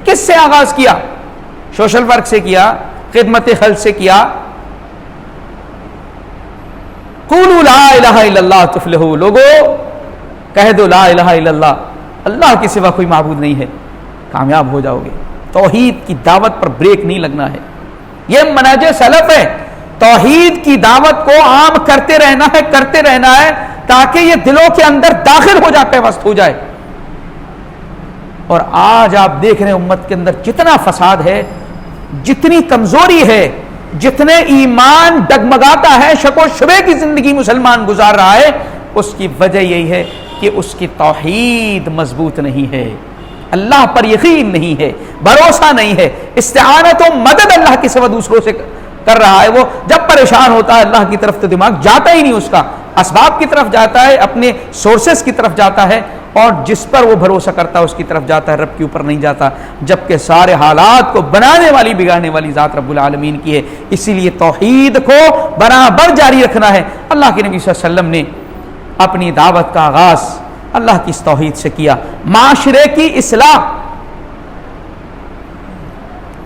کس سے آغاز کیا؟ سوشل ورک سے کیا؟ خدمت خلق سے کیا؟ قولوا لا الہ الا اللہ تفلحوا، لوگو کہہ دو لا الہ الا اللہ، اللہ کے سوا کوئی معبود نہیں ہے، کامیاب ہو جاؤ گے. توحید کی دعوت پر بریک نہیں لگنا ہے. یہ منہج سلف ہے. توحید کی دعوت کو عام کرتے رہنا ہے تاکہ یہ دلوں کے اندر داخل ہو جائے، پیوست ہو جائے. اور آج آپ دیکھ رہے ہیں امت کے اندر جتنا فساد ہے، جتنی کمزوری ہے، جتنے ایمان ڈگمگاتا ہے، شک و شبے کی زندگی مسلمان گزار رہا ہے، اس کی وجہ یہی ہے کہ اس کی توحید مضبوط نہیں ہے، اللہ پر یقین نہیں ہے، بھروسہ نہیں ہے، استعانت و مدد اللہ کے سوا دوسروں سے کر رہا ہے. وہ جب پریشان ہوتا ہے اللہ کی طرف تو دماغ جاتا ہی نہیں، اس کا اسباب کی طرف جاتا ہے، اپنے سورسز کی طرف جاتا ہے، اور جس پر وہ بھروسہ کرتا ہے اس کی طرف جاتا ہے، رب کے اوپر نہیں جاتا. جبکہ سارے حالات کو بنانے والی بگاڑنے والی ذات رب العالمین کی ہے. اسی لیے توحید کو برابر جاری رکھنا ہے. اللہ کے نبی صلی اللہ علیہ وسلم نے اپنی دعوت کا آغاز اللہ کی اس توحید سے کیا. معاشرے کی اصلاح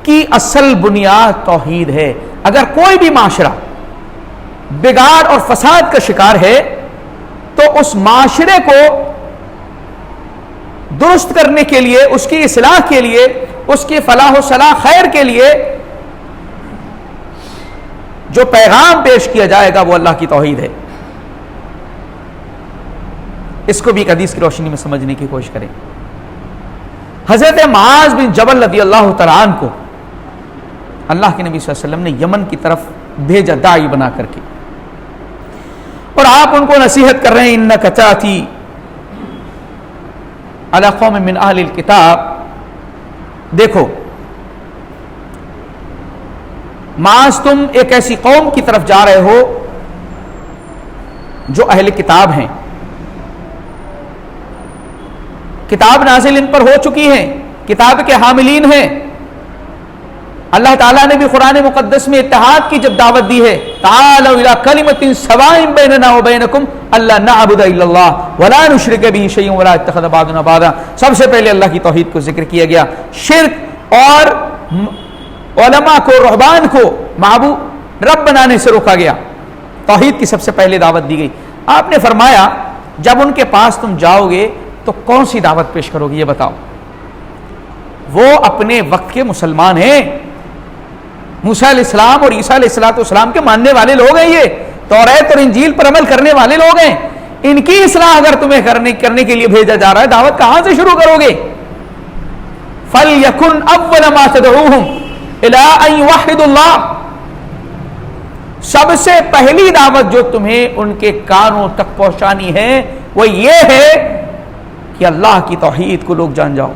کی اصل بنیاد توحید ہے. اگر کوئی بھی معاشرہ بگاڑ اور فساد کا شکار ہے تو اس معاشرے کو درست کرنے کے لیے، اس کی اصلاح کے لیے، اس کی فلاح و صلاح خیر کے لیے جو پیغام پیش کیا جائے گا وہ اللہ کی توحید ہے. اس کو بھی ایک حدیث کی روشنی میں سمجھنے کی کوشش کریں. حضرت معاذ بن جبل رضی اللہ تعالیٰ عنہ کو اللہ کے نبی صلی اللہ علیہ وسلم نے یمن کی طرف بھیجا داعی بنا کر کے، اور آپ ان کو نصیحت کر رہے ہیں انک تاتی علی قوم من اہل الکتاب. دیکھو معاذ، تم ایک ایسی قوم کی طرف جا رہے ہو جو اہل کتاب ہیں، کتاب نازل ان پر ہو چکی ہے، کتاب کے حاملین ہیں. اللہ تعالیٰ نے بھی قرآن مقدس میں اتحاد کی جب دعوت دی ہے، تعالوا الی کلمۃ سواء بیننا وبینکم الا نعبد الا اللہ ولا نشرک بہ شیئا ولا یتخذ بعضنا بعضا. سب سے پہلے اللہ کی توحید کو ذکر کیا گیا، شرک اور علماء کو، رہبان کو معبود رب بنانے سے روکا گیا، توحید کی سب سے پہلے دعوت دی گئی. آپ نے فرمایا جب ان کے پاس تم جاؤ گے تو کون سی دعوت پیش کرو گے یہ بتاؤ. وہ اپنے وقت کے مسلمان ہیں، موسیٰ علیہ السلام اور عیسیٰ علیہ السلام کے ماننے والے لوگ ہیں، یہ توریت اور انجیل پر عمل کرنے والے لوگ ہیں. ان کی اصلاح اگر تمہیں کرنے کے لیے بھیجا جا رہا ہے، دعوت کہاں سے شروع کرو گے؟ فَلْيَكُنْ أَوَّلَ مَا تَدْعُوهُمْ إِلَىٰ أَن يُوَحِّدُوا اللَّهَ. سب سے پہلی دعوت جو تمہیں ان کے کانوں تک پہنچانی ہے وہ یہ ہے کہ اللہ کی توحید کو لوگ جان جاؤ،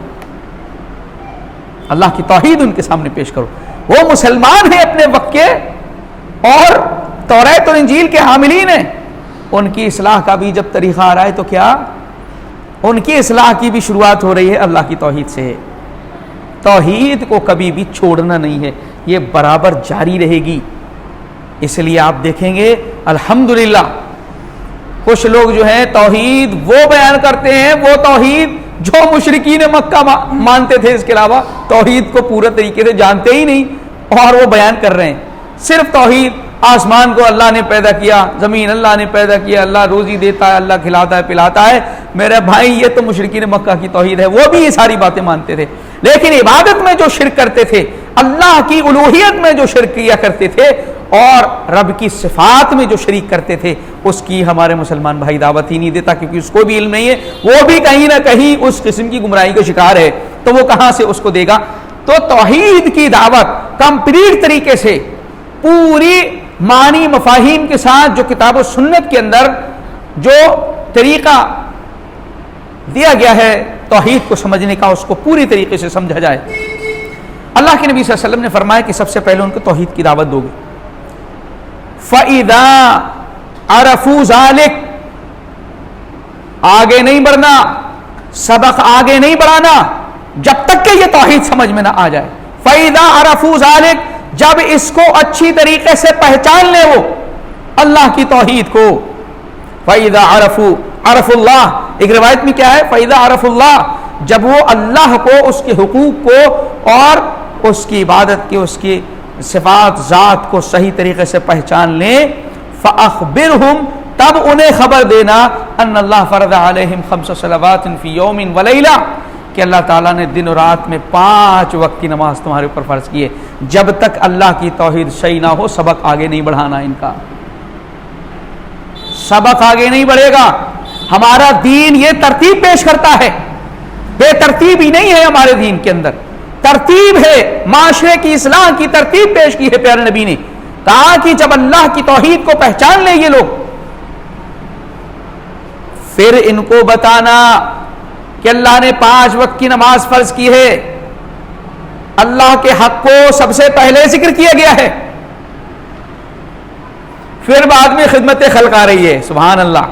اللہ کی توحید ان کے سامنے پیش کرو. وہ مسلمان ہیں اپنے وقت کے اور توریت اور انجیل کے حاملین ہیں. ان کی اصلاح کا بھی جب طریقہ آ رہا ہے تو کیا ان کی اصلاح کی بھی شروعات ہو رہی ہے اللہ کی توحید سے. توحید کو کبھی بھی چھوڑنا نہیں ہے، یہ برابر جاری رہے گی. اس لیے آپ دیکھیں گے الحمدللہ کچھ لوگ جو ہیں توحید وہ بیان کرتے ہیں، وہ توحید جو مشرکین مکہ مانتے تھے اس کے علاوہ توحید کو پورے طریقے سے جانتے ہی نہیں اور وہ بیان کر رہے ہیں صرف توحید. آسمان کو اللہ نے پیدا کیا, زمین اللہ نے پیدا کیا, اللہ روزی دیتا ہے, اللہ کھلاتا ہے پلاتا ہے. میرے بھائی یہ تو مشرکین مکہ کی توحید ہے, وہ بھی یہ ساری باتیں مانتے تھے, لیکن عبادت میں جو شرک کرتے تھے, اللہ کی الوہیت میں جو شرک کیا کرتے تھے اور رب کی صفات میں جو شریک کرتے تھے, اس کی ہمارے مسلمان بھائی دعوت ہی نہیں دیتا, کیونکہ اس کو بھی علم نہیں ہے, وہ بھی کہیں نہ کہیں اس قسم کی گمراہی کا شکار ہے, تو وہ کہاں سے اس کو دے گا. تو توحید کی دعوت کمپلیٹ طریقے سے پوری معنی مفاہیم کے ساتھ جو کتاب و سنت کے اندر جو طریقہ دیا گیا ہے توحید کو سمجھنے کا, اس کو پوری طریقے سے سمجھا جائے. اللہ کے نبی صلی اللہ علیہ وسلم نے فرمایا کہ سب سے پہلے ان کو توحید کی دعوت دو گے. فَإِذَا عَرَفُوا ذَلِكَ, آگے نہیں بڑھنا, سبق آگے نہیں بڑھانا جب تک کہ یہ توحید سمجھ میں نہ آ جائے. فَإِذَا عَرَفُوا ذَلِكَ, جب اس کو اچھی طریقے سے پہچان لے وہ اللہ کی توحید کو. فَإِذَا عَرَفُوا عَرَفُوا اللَّهَ, ایک روایت میں کیا ہے, فَإِذَا عَرَفُوا اللَّهَ, جب وہ اللہ کو, اس کے حقوق کو اور اس کی عبادت کی, اس کی صفات ذات کو صحیح طریقے سے پہچان لیں. فَأَخْبِرْهُمْ, تب انہیں خبر دینا, ان اللہ فرض علیہم 5 صلوات فی یوم ولیلہ, کہ اللہ تعالیٰ نے دن و رات میں 5 وقت کی نماز تمہارے اوپر فرض کی ہے. جب تک اللہ کی توحید صحیح نہ ہو سبق آگے نہیں بڑھانا, ان کا سبق آگے نہیں بڑھے گا. ہمارا دین یہ ترتیب پیش کرتا ہے, بے ترتیب ہی نہیں ہے ہمارے دین کے اندر, ترتیب ہے, معاشرے کی اصلاح کی ترتیب پیش کی ہے پیارے نبی نے, تاکہ جب اللہ کی توحید کو پہچان لیں یہ لوگ, پھر ان کو بتانا کہ اللہ نے 5 وقت کی نماز فرض کی ہے, اللہ کے حق کو سب سے پہلے ذکر کیا گیا ہے, پھر بعد میں خدمت خلق آ رہی ہے. سبحان اللہ,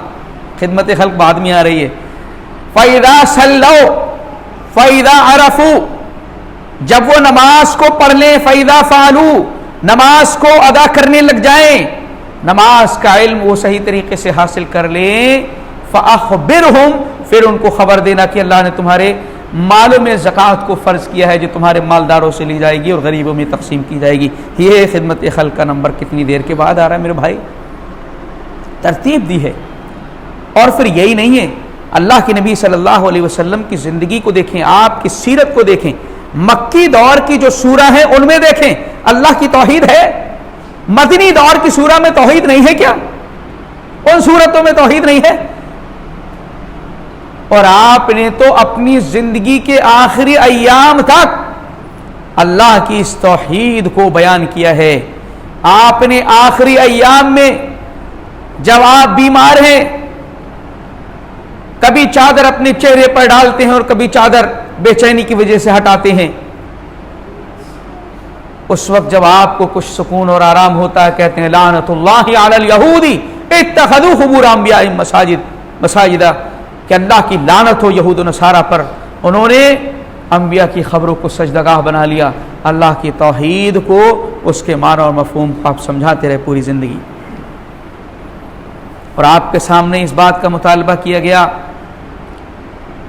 خدمت خلق بعد میں آ رہی ہے. فَإِذَا صَلَّوْا فَإِذَا عَرَفُوا, جب وہ نماز کو پڑھ لیں, فَإِذَا فَعَلُوا, نماز کو ادا کرنے لگ جائیں, نماز کا علم وہ صحیح طریقے سے حاصل کر لیں. فَأَخْبِرْهُمْ, پھر ان کو خبر دینا کہ اللہ نے تمہارے مالوں میں زکوٰۃ کو فرض کیا ہے, جو تمہارے مالداروں سے لی جائے گی اور غریبوں میں تقسیم کی جائے گی. یہ خدمت خلق کا نمبر کتنی دیر کے بعد آ رہا ہے میرے بھائی, ترتیب دی ہے. اور پھر یہی نہیں ہے, اللہ کے نبی صلی اللہ علیہ وسلم کی زندگی کو دیکھیں, آپ کی سیرت کو دیکھیں, مکی دور کی جو سورہ ہیں ان میں دیکھیں اللہ کی توحید ہے. مدنی دور کی سورہ میں توحید نہیں ہے کیا؟ ان سورتوں میں توحید نہیں ہے؟ اور آپ نے تو اپنی زندگی کے آخری ایام تک اللہ کی اس توحید کو بیان کیا ہے. آپ نے آخری ایام میں جب آپ بیمار ہیں, کبھی چادر اپنے چہرے پر ڈالتے ہیں اور کبھی چادر بے چینی کی وجہ سے ہٹاتے ہیں, اس وقت جب آپ کو کچھ سکون اور آرام ہوتا ہے کہتے ہیں لعنت اللہ علی الیہود اتخذوا قبور انبیاء مساجدہ, کہ اللہ کی لعنت ہو یہود و نصارہ پر, انہوں نے انبیاء کی خبروں کو سجدگاہ بنا لیا. اللہ کی توحید کو, اس کے معنی اور مفہوم کو آپ سمجھاتے رہے پوری زندگی. اور آپ کے سامنے اس بات کا مطالبہ کیا گیا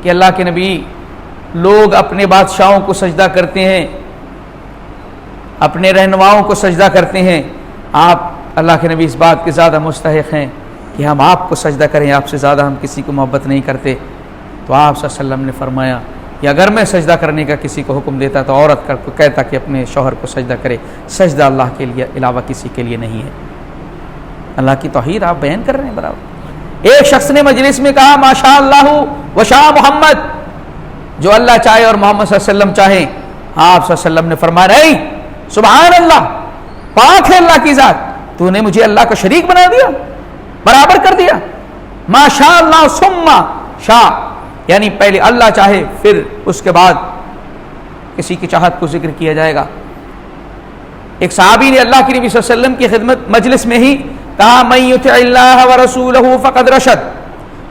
کہ اللہ کے نبی, لوگ اپنے بادشاہوں کو سجدہ کرتے ہیں, اپنے رہنماؤں کو سجدہ کرتے ہیں, آپ اللہ کے نبی اس بات کے زیادہ مستحق ہیں کہ ہم آپ کو سجدہ کریں, آپ سے زیادہ ہم کسی کو محبت نہیں کرتے. تو آپ صلی اللہ علیہ وسلم نے فرمایا کہ اگر میں سجدہ کرنے کا کسی کو حکم دیتا تو عورت کو کہتا کہ اپنے شوہر کو سجدہ کرے, سجدہ اللہ کے لیے علاوہ کسی کے لیے نہیں ہے. اللہ کی توحید آپ بیان کر رہے ہیں برابر. ایک شخص نے مجلس میں کہا ماشاء اللہ وشاء محمد, جو اللہ چاہے اور محمد صلی اللہ علیہ وسلم چاہیں. آپ صلی اللہ علیہ وسلم نے فرمایا نہیں, سبحان اللہ, پاک ہے اللہ کی ذات, تو نے مجھے اللہ کا شریک بنا دیا, برابر کر دیا. ماشاء اللہ ثم شاء, یعنی پہلے اللہ چاہے پھر اس کے بعد کسی کی چاہت کو ذکر کیا جائے گا. ایک صحابی نے اللہ کے نبی صلی اللہ علیہ وسلم کی خدمت مجلس میں ہی کہا من یطع اللہ ورسولہ فقد رشد,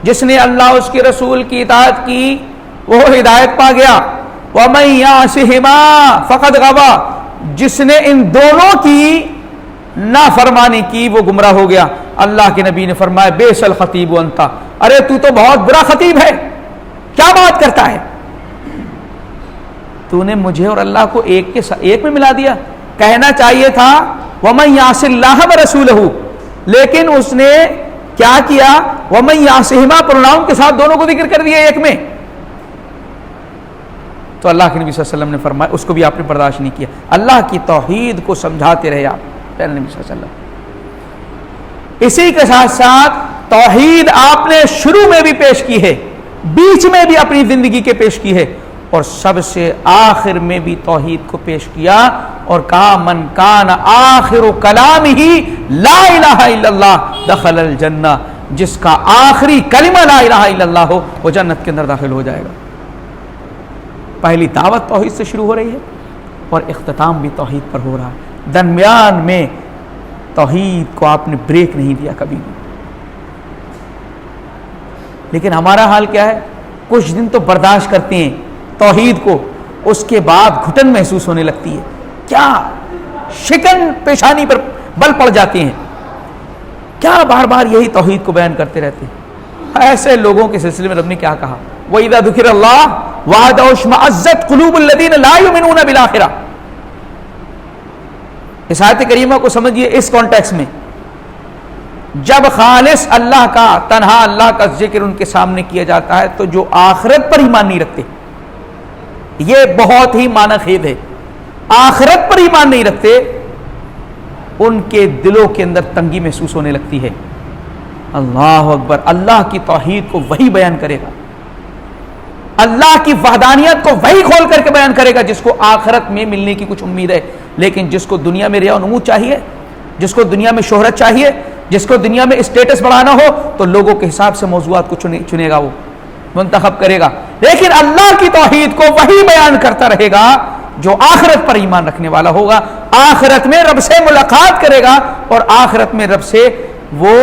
جس نے اللہ اس کے رسول کی اطاعت کی وہ ہدایت پا گیا. ومن یعصہما فقد غوی, جس نے ان دونوں کی نافرمانی کی وہ گمراہ ہو گیا. اللہ کے نبی نے فرمایا بیس الخطیب انت, ارے تو بہت برا خطیب ہے. کیا بات کرتا ہے؟ تو نے مجھے اور اللہ کو ایک میں ملا دیا. کہنا چاہیے تھا وَمَن يَعْصِ اللَّهَ وَرَسُولَهُ، لیکن اس نے کیا کیا؟ وَمَن يَعْصِهِمَا پروناؤن کے ساتھ دونوں کو ذکر کر دیا ایک میں. تو اللہ کے نبی صلی اللہ علیہ وسلم نے فرمایا اس کو بھی آپ نے برداشت نہیں کیا. اللہ کی توحید کو سمجھاتے رہے آپ پیارے نبی صلی اللہ علیہ وسلم. اسی کے ساتھ ساتھ توحید آپ نے شروع میں بھی پیش کی ہے، بیچ میں بھی اپنی زندگی کے پیش کی ہے، اور سب سے آخر میں بھی توحید کو پیش کیا اور کہا من کان آخر کلامہ لا الہ الا اللہ دخل الجنہ، جس کا آخری کلمہ لا الہ الا اللہ ہو وہ جنت کے اندر داخل ہو جائے گا. پہلی دعوت توحید سے شروع ہو رہی ہے اور اختتام بھی توحید پر ہو رہا ہے. درمیان میں توحید کو آپ نے بریک نہیں دیا کبھی بھی. لیکن ہمارا حال کیا ہے؟ کچھ دن تو برداشت کرتے ہیں توحید کو، اس کے بعد گھٹن محسوس ہونے لگتی ہے، کیا شکن پیشانی پر بل پڑ جاتے ہیں، کیا بار بار یہی توحید کو بیان کرتے رہتے ہیں. ایسے لوگوں کے سلسلے میں رب نے کیا کہا؟ وَإِذَا ذُكِرَ اللَّهُ وَحْدَهُ اشْمَأَزَّتْ قُلُوبُ الَّذِينَ لَا يُؤْمِنُونَ بِالْآخِرَةِ. اس آیت کریمہ کو سمجھیے اس کانٹیکس میں. جب خالص اللہ کا، تنہا اللہ کا ذکر ان کے سامنے کیا جاتا ہے تو جو آخرت پر ایمان نہیں رکھتے، یہ بہت ہی معنی خیز ہے، آخرت پر ایمان نہیں رکھتے، ان کے دلوں کے اندر تنگی محسوس ہونے لگتی ہے. اللہ اکبر. اللہ کی توحید کو وہی بیان کرے گا، اللہ کی وحدانیت کو وہی کھول کر کے بیان کرے گا جس کو آخرت میں ملنے کی کچھ امید ہے. لیکن جس کو دنیا میں ریا و نمود چاہیے، جس کو دنیا میں شہرت چاہیے، جس کو دنیا میں اسٹیٹس بڑھانا ہو، تو لوگوں کے حساب سے موضوعات کو چنے گا، وہ منتخب کرے گا. لیکن اللہ کی توحید کو وہی بیان کرتا رہے گا جو آخرت پر ایمان رکھنے والا ہوگا، آخرت میں رب سے ملاقات کرے گا اور آخرت میں رب سے وہ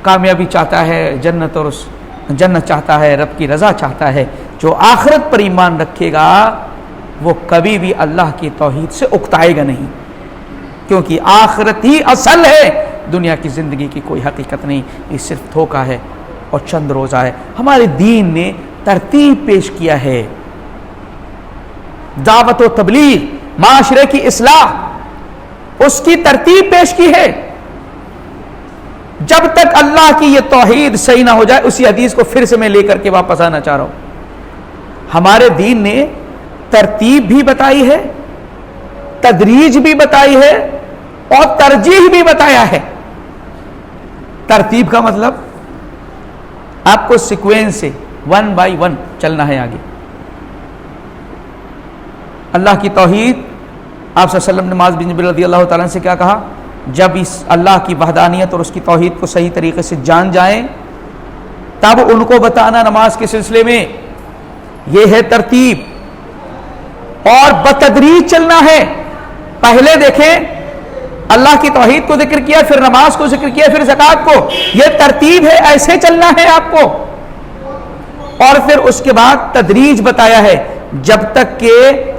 کامیابی چاہتا ہے، جنت چاہتا ہے، رب کی رضا چاہتا ہے. جو آخرت پر ایمان رکھے گا وہ کبھی بھی اللہ کی توحید سے اکتائے گا نہیں، کیونکہ آخرت ہی اصل ہے، دنیا کی زندگی کی کوئی حقیقت نہیں، یہ صرف دھوکہ ہے اور چند روزہ ہے. ہمارے دین نے ترتیب پیش کیا ہے، دعوت و تبلیغ، معاشرے کی اصلاح، اس کی ترتیب پیش کی ہے. جب تک اللہ کی یہ توحید صحیح نہ ہو جائے، اسی حدیث کو پھر سے میں لے کر کے واپس آنا چاہ رہا ہوں. ہمارے دین نے ترتیب بھی بتائی ہے، تدریج بھی بتائی ہے اور ترجیح بھی بتایا ہے. ترتیب کا مطلب آپ کو سیکوینس سے 1 by 1 چلنا ہے آگے. اللہ کی توحید، آپ صلی اللہ علیہ وسلم نے معاذ بن جبل رضی اللہ تعالیٰ سے کیا کہا؟ جب اس اللہ کی وحدانیت اور اس کی توحید کو صحیح طریقے سے جان جائیں تب ان کو بتانا نماز کے سلسلے میں. یہ ہے ترتیب، اور بتدریج چلنا ہے. پہلے دیکھیں اللہ کی توحید کو ذکر کیا، پھر نماز کو ذکر کیا، پھر زکوٰۃ کو. یہ ترتیب ہے، ایسے چلنا ہے آپ کو. اور پھر اس کے بعد تدریج بتایا ہے، جب تک کہ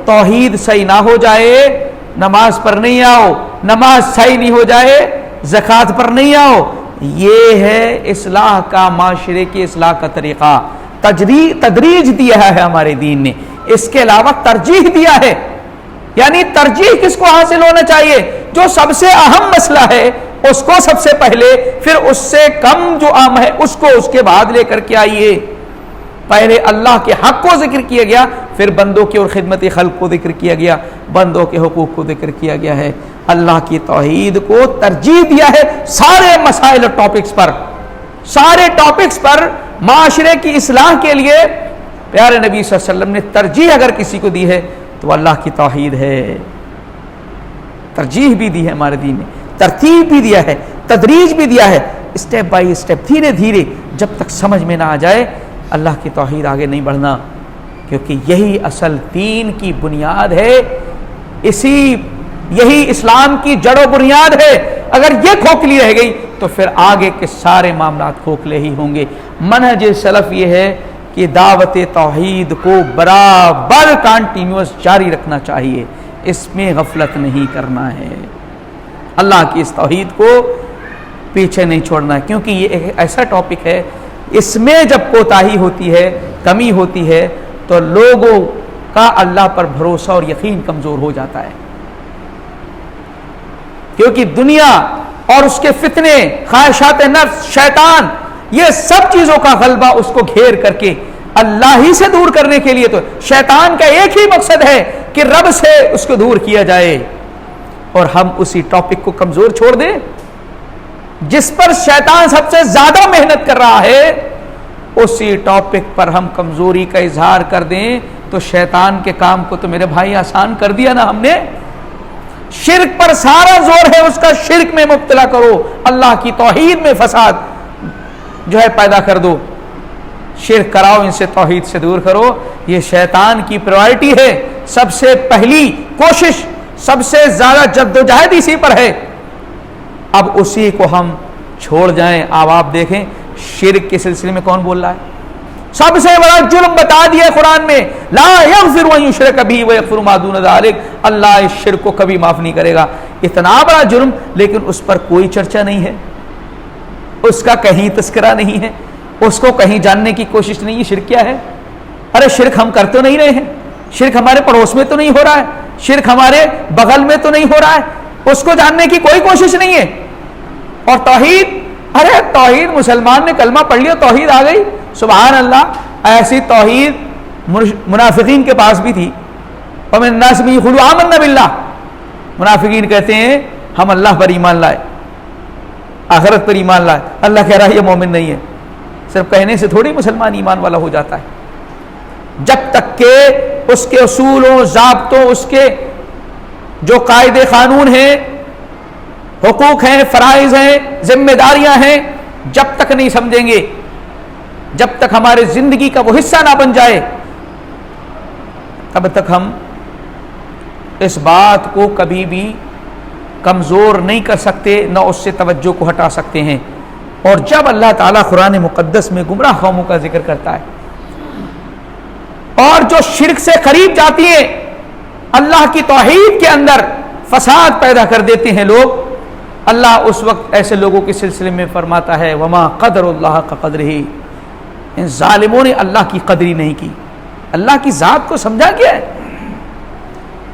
توحید صحیح نہ ہو جائے نماز پر نہیں آؤ، نماز صحیح نہیں ہو جائے زکوٰۃ پر نہیں آؤ. یہ ہے اصلاح کا، معاشرے کی اصلاح کا طریقہ. تدریج دیا ہے ہمارے دین نے، اس کے علاوہ ترجیح دیا ہے. یعنی ترجیح کس کو حاصل ہونا چاہیے؟ جو سب سے اہم مسئلہ ہے اس کو سب سے پہلے، پھر اس سے کم جو اہم ہے اس کو اس کے بعد لے کر کے آئیے. پہلے اللہ کے حق کو ذکر کیا گیا، پھر بندوں کی اور خدمت خلق کو ذکر کیا گیا، بندوں کے حقوق کو ذکر کیا گیا ہے. اللہ کی توحید کو ترجیح دیا ہے سارے مسائل اور ٹاپکس پر. سارے ٹاپکس پر معاشرے کی اصلاح کے لیے پیارے نبی صلی اللہ علیہ وسلم نے ترجیح اگر کسی کو دی ہے تو اللہ کی توحید ہے. ترجیح بھی دی ہے ہمارے دین نے، ترتیب بھی دیا ہے، تدریج بھی دیا ہے. اسٹیپ بائی اسٹیپ، دھیرے دھیرے، جب تک سمجھ میں نہ آ جائے اللہ کی توحید آگے نہیں بڑھنا، کیونکہ یہی اصل دین کی بنیاد ہے، یہی اسلام کی جڑ و بنیاد ہے. اگر یہ کھوکھلی رہ گئی تو پھر آگے کے سارے معاملات کھوکھلے ہی ہوں گے. منہج سلف یہ ہے کہ دعوت توحید کو برابر کنٹینیوس جاری رکھنا چاہیے، اس میں غفلت نہیں کرنا ہے. اللہ کی اس توحید کو پیچھے نہیں چھوڑنا ہے، کیونکہ یہ ایک ایسا ٹاپک ہے، اس میں جب کوتاہی ہوتی ہے کمی ہوتی ہے تو لوگوں کا اللہ پر بھروسہ اور یقین کمزور ہو جاتا ہے، کیونکہ دنیا اور اس کے فتنے، خواہشات نفس، شیطان، یہ سب چیزوں کا غلبہ اس کو گھیر کر کے اللہ ہی سے دور کرنے کے لیے، تو شیطان کا ایک ہی مقصد ہے کہ رب سے اس کو دور کیا جائے، اور ہم اسی ٹاپک کو کمزور چھوڑ دیں جس پر شیطان سب سے زیادہ محنت کر رہا ہے، اسی ٹاپک پر ہم کمزوری کا اظہار کر دیں تو شیطان کے کام کو تو میرے بھائی آسان کر دیا نا ہم نے۔ شرک پر سارا زور ہے، اس کا شرک میں مبتلا کرو، اللہ کی توحید میں فساد جو ہے پیدا کر دو، شرک کراؤ، ان سے توحید سے دور کرو۔ یہ شیطان کی پرائرٹی ہے، سب سے پہلی کوشش، سب سے زیادہ جدوجہد اسی پر ہے۔ اب اسی کو ہم چھوڑ جائیں۔ اب آپ دیکھیں شرک کے سلسلے میں کون بول رہا ہے؟ سب سے بڑا جرم بتا دیا قرآن میں، لا یغفر ان یشرک بہ ویغفر ما دون ذلک، اللہ اس شرک کو کبھی معاف نہیں کرے گا۔ اتنا بڑا جرم، لیکن اس پر کوئی چرچا نہیں ہے، اس کا کہیں تذکرہ نہیں ہے، اس کو کہیں جاننے کی کوشش نہیں ہے شرک کیا ہے۔ ارے شرک ہم کر تو نہیں رہے ہیں، شرک ہمارے پڑوس میں تو نہیں ہو رہا ہے، شرک ہمارے بغل میں تو نہیں ہو رہا ہے، اس کو جاننے کی کوئی کوشش نہیں ہے۔ اور توحید، ارے توحید، مسلمان نے کلمہ پڑھ لیا توحید آ گئی، سبحان اللہ۔ ایسی توحید منافقین کے پاس بھی تھی، ومن الناس من یقول آمنا باللہ، منافقین کہتے ہیں ہم اللہ پر ایمان لائے، آخرت پر ایمان لائے، اللہ کہہ رہا ہے یہ مومن نہیں ہے۔ صرف کہنے سے تھوڑی مسلمان ایمان والا ہو جاتا ہے، جب تک کہ اس کے اصولوں، ضابطوں، اس کے جو قاعدے قانون ہیں، حقوق ہیں، فرائض ہیں، ذمہ داریاں ہیں، جب تک نہیں سمجھیں گے، جب تک ہمارے زندگی کا وہ حصہ نہ بن جائے، تب تک ہم اس بات کو کبھی بھی کمزور نہیں کر سکتے، نہ اس سے توجہ کو ہٹا سکتے ہیں۔ اور جب اللہ تعالیٰ قرآن مقدس میں گمراہ قوموں کا ذکر کرتا ہے اور جو شرک سے قریب جاتی ہیں، اللہ کی توحید کے اندر فساد پیدا کر دیتے ہیں لوگ، اللہ اس وقت ایسے لوگوں کے سلسلے میں فرماتا ہے وما قدر اللہ کا قدرہ، ان ظالموں نے اللہ کی قدری نہیں کی، اللہ کی ذات کو سمجھا کیا ہے۔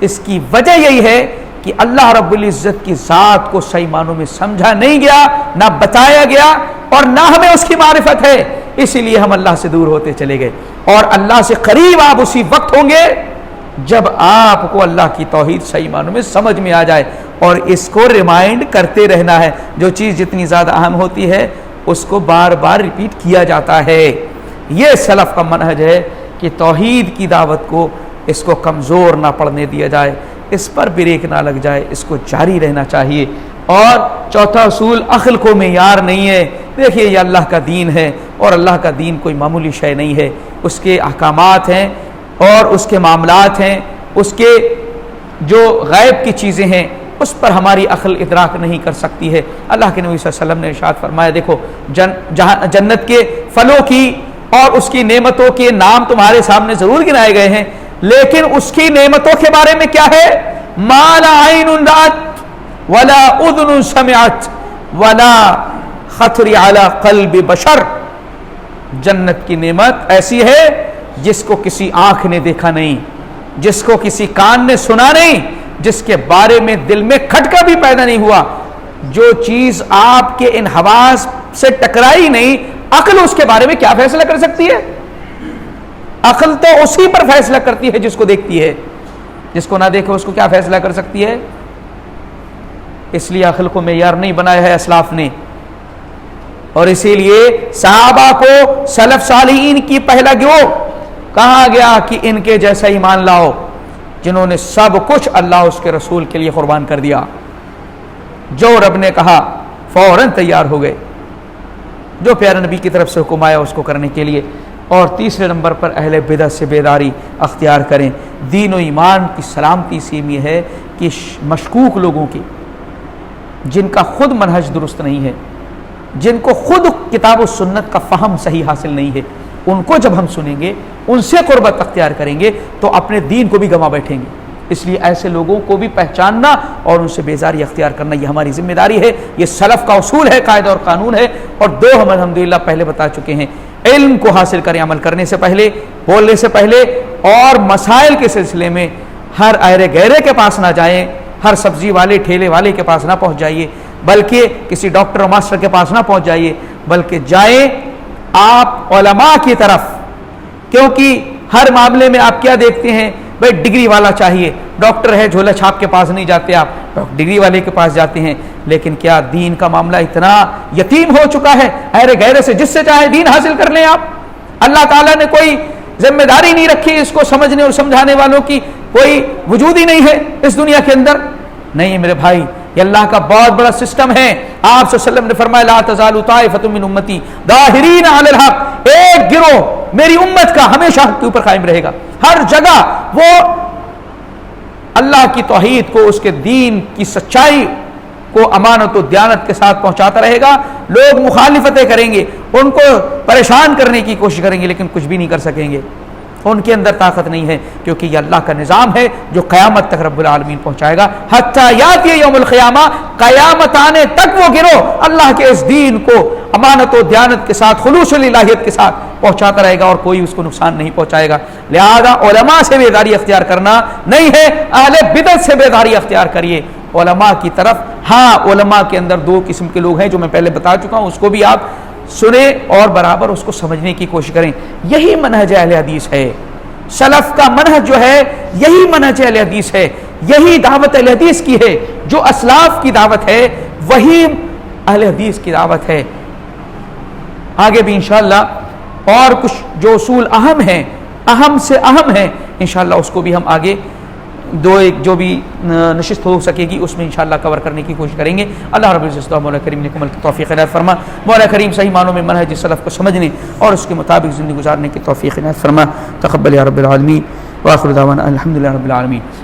اس کی وجہ یہی ہے کہ اللہ رب العزت کی ذات کو صحیح معنوں میں سمجھا نہیں گیا، نہ بتایا گیا، اور نہ ہمیں اس کی معرفت ہے، اسی لیے ہم اللہ سے دور ہوتے چلے گئے۔ اور اللہ سے قریب آپ اسی وقت ہوں گے جب آپ کو اللہ کی توحید صحیح معنوں میں سمجھ میں آ جائے، اور اس کو ریمائنڈ کرتے رہنا ہے۔ جو چیز جتنی زیادہ اہم ہوتی ہے اس کو بار بار ریپیٹ کیا جاتا ہے۔ یہ سلف کا منہج ہے کہ توحید کی دعوت کو اس کو کمزور نہ پڑنے دیا جائے، اس پر بریک نہ لگ جائے، اس کو جاری رہنا چاہیے۔ اور چوتھا اصول، عقل کو معیار نہیں ہے۔ دیکھیے یہ اللہ کا دین ہے، اور اللہ کا دین کوئی معمولی شے نہیں ہے، اس کے احکامات ہیں اور اس کے معاملات ہیں، اس کے جو غیب کی چیزیں ہیں اس پر ہماری عقل ادراک نہیں کر سکتی ہے۔ اللہ کے نبی صلی اللہ علیہ وسلم نے ارشاد فرمایا، دیکھو جنت کے پھلوں کی اور اس کی نعمتوں کے نام تمہارے سامنے ضرور گنائے گئے ہیں، لیکن اس کی نعمتوں کے بارے میں کیا ہے؟ ما لا عین رأت ولا اذن سمعت ولا خطر علی قلب بشر۔ جنت کی نعمت ایسی ہے جس کو کسی آنکھ نے دیکھا نہیں، جس کو کسی کان نے سنا نہیں، جس کے بارے میں دل میں کھٹکا بھی پیدا نہیں ہوا۔ جو چیز آپ کے ان حواس سے ٹکرائی نہیں، عقل اس کے بارے میں کیا فیصلہ کر سکتی ہے؟ عقل تو اسی پر فیصلہ کرتی ہے جس کو دیکھتی ہے، جس کو نہ دیکھے اس کو کیا فیصلہ کر سکتی ہے؟ اس لیے عقل کو معیار نہیں بنایا ہے اسلاف نے، اور اسی لیے صحابہ کو، سلف صالحین کی پہلا گروہ کہا گیا کہ ان کے جیسا ایمان لاؤ جنہوں نے سب کچھ اللہ اس کے رسول کے لیے قربان کر دیا، جو رب نے کہا فوراً تیار ہو گئے، جو پیارے نبی کی طرف سے حکم آیا اس کو کرنے کے لیے۔ اور تیسرے نمبر پر اہل بدعت سے بیداری اختیار کریں۔ دین و ایمان کی سلامتی اسی میں ہے کہ مشکوک لوگوں کی، جن کا خود منہج درست نہیں ہے، جن کو خود کتاب و سنت کا فہم صحیح حاصل نہیں ہے، ان کو جب ہم سنیں گے، ان سے قربت اختیار کریں گے تو اپنے دین کو بھی گنوا بیٹھیں گے۔ اس لیے ایسے لوگوں کو بھی پہچاننا اور ان سے بیزاری اختیار کرنا یہ ہماری ذمہ داری ہے، یہ سلف کا اصول ہے، قاعدہ اور قانون ہے۔ اور دو ہم الحمدللہ پہلے بتا چکے ہیں، علم کو حاصل کریں عمل کرنے سے پہلے، بولنے سے پہلے، اور مسائل کے سلسلے میں ہر ایرے گہرے کے پاس نہ جائیں، ہر سبزی والے ٹھیلے والے کے پاس نہ پہنچ جائیے، بلکہ کسی ڈاکٹر اور ماسٹر کے پاس نہ پہنچ جائیے، بلکہ جائیں آپ علماء کی طرف، کیونکہ ہر معاملے میں آپ کیا دیکھتے ہیں، بھائی ڈگری والا چاہیے، ڈاکٹر ہے جھولا چھاپ کے پاس نہیں جاتے آپ، ڈگری والے کے پاس جاتے ہیں۔ لیکن کیا دین کا معاملہ اتنا یتیم ہو چکا ہے، ایرے گہرے سے جس سے چاہے دین حاصل کر لیں آپ؟ اللہ تعالیٰ نے کوئی ذمہ داری نہیں رکھی، اس کو سمجھنے اور سمجھانے والوں کی کوئی وجود ہی نہیں ہے اس دنیا کے اندر؟ نہیں میرے بھائی، یہ اللہ کا بہت بڑا سسٹم ہے۔ آپ صلی اللہ علیہ وسلم نے فرمایا لا تزال طائفۃ من امتی ظاہرین علی الحق، ایک گروہ میری امت کا ہمیشہ حق کے اوپر قائم رہے گا، ہر جگہ وہ اللہ کی توحید کو، اس کے دین کی سچائی کو امانت و دیانت کے ساتھ پہنچاتا رہے گا۔ لوگ مخالفتیں کریں گے، ان کو پریشان کرنے کی کوشش کریں گے، لیکن کچھ بھی نہیں کر سکیں گے، ان کے اندر طاقت نہیں ہے، کیونکہ یہ اللہ کا نظام ہے جو قیامت تک رب العالمین پہنچائے گا۔ حتیٰ یاتی یوم القیامہ، قیامت آنے تک وہ گروہ اللہ کے اس دین کو امانت و دیانت کے ساتھ، خلوص الہیت کے ساتھ پہنچاتا رہے گا، اور کوئی اس کو نقصان نہیں پہنچائے گا۔ لہذا علماء سے بیداری اختیار کرنا نہیں ہے، اہل بدعت سے بیداری اختیار کریے علماء کی طرف۔ ہاں، علماء کے اندر دو قسم کے لوگ ہیں جو میں پہلے بتا چکا ہوں، اس کو بھی آپ سنیں اور برابر اس کو سمجھنے کی کوشش کریں۔ یہی منہج اہل حدیث ہے، سلف کا منہج جو ہے یہی منہج اہل حدیث ہے، یہی دعوت اہل حدیث کی ہے، جو اسلاف کی دعوت ہے وہی اہل حدیث کی دعوت ہے۔ آگے بھی انشاءاللہ اور کچھ جو اصول اہم ہیں، اہم سے اہم ہیں، انشاءاللہ اس کو بھی ہم آگے دو ایک جو بھی نشست ہو سکے گی اس میں انشاءاللہ کور کرنے کی کوشش کریں گے۔ اللہ رب العزت مولا کریم نے عمل کی توفیق عنایت فرما، مولا کریم صحیح معنوں میں منہج سلف کو سمجھنے اور اس کے مطابق زندگی گزارنے کی توفیق عنایت فرما۔ تقبل یا رب العالمین، وآخر دعوانا الحمدللہ رب العالمین۔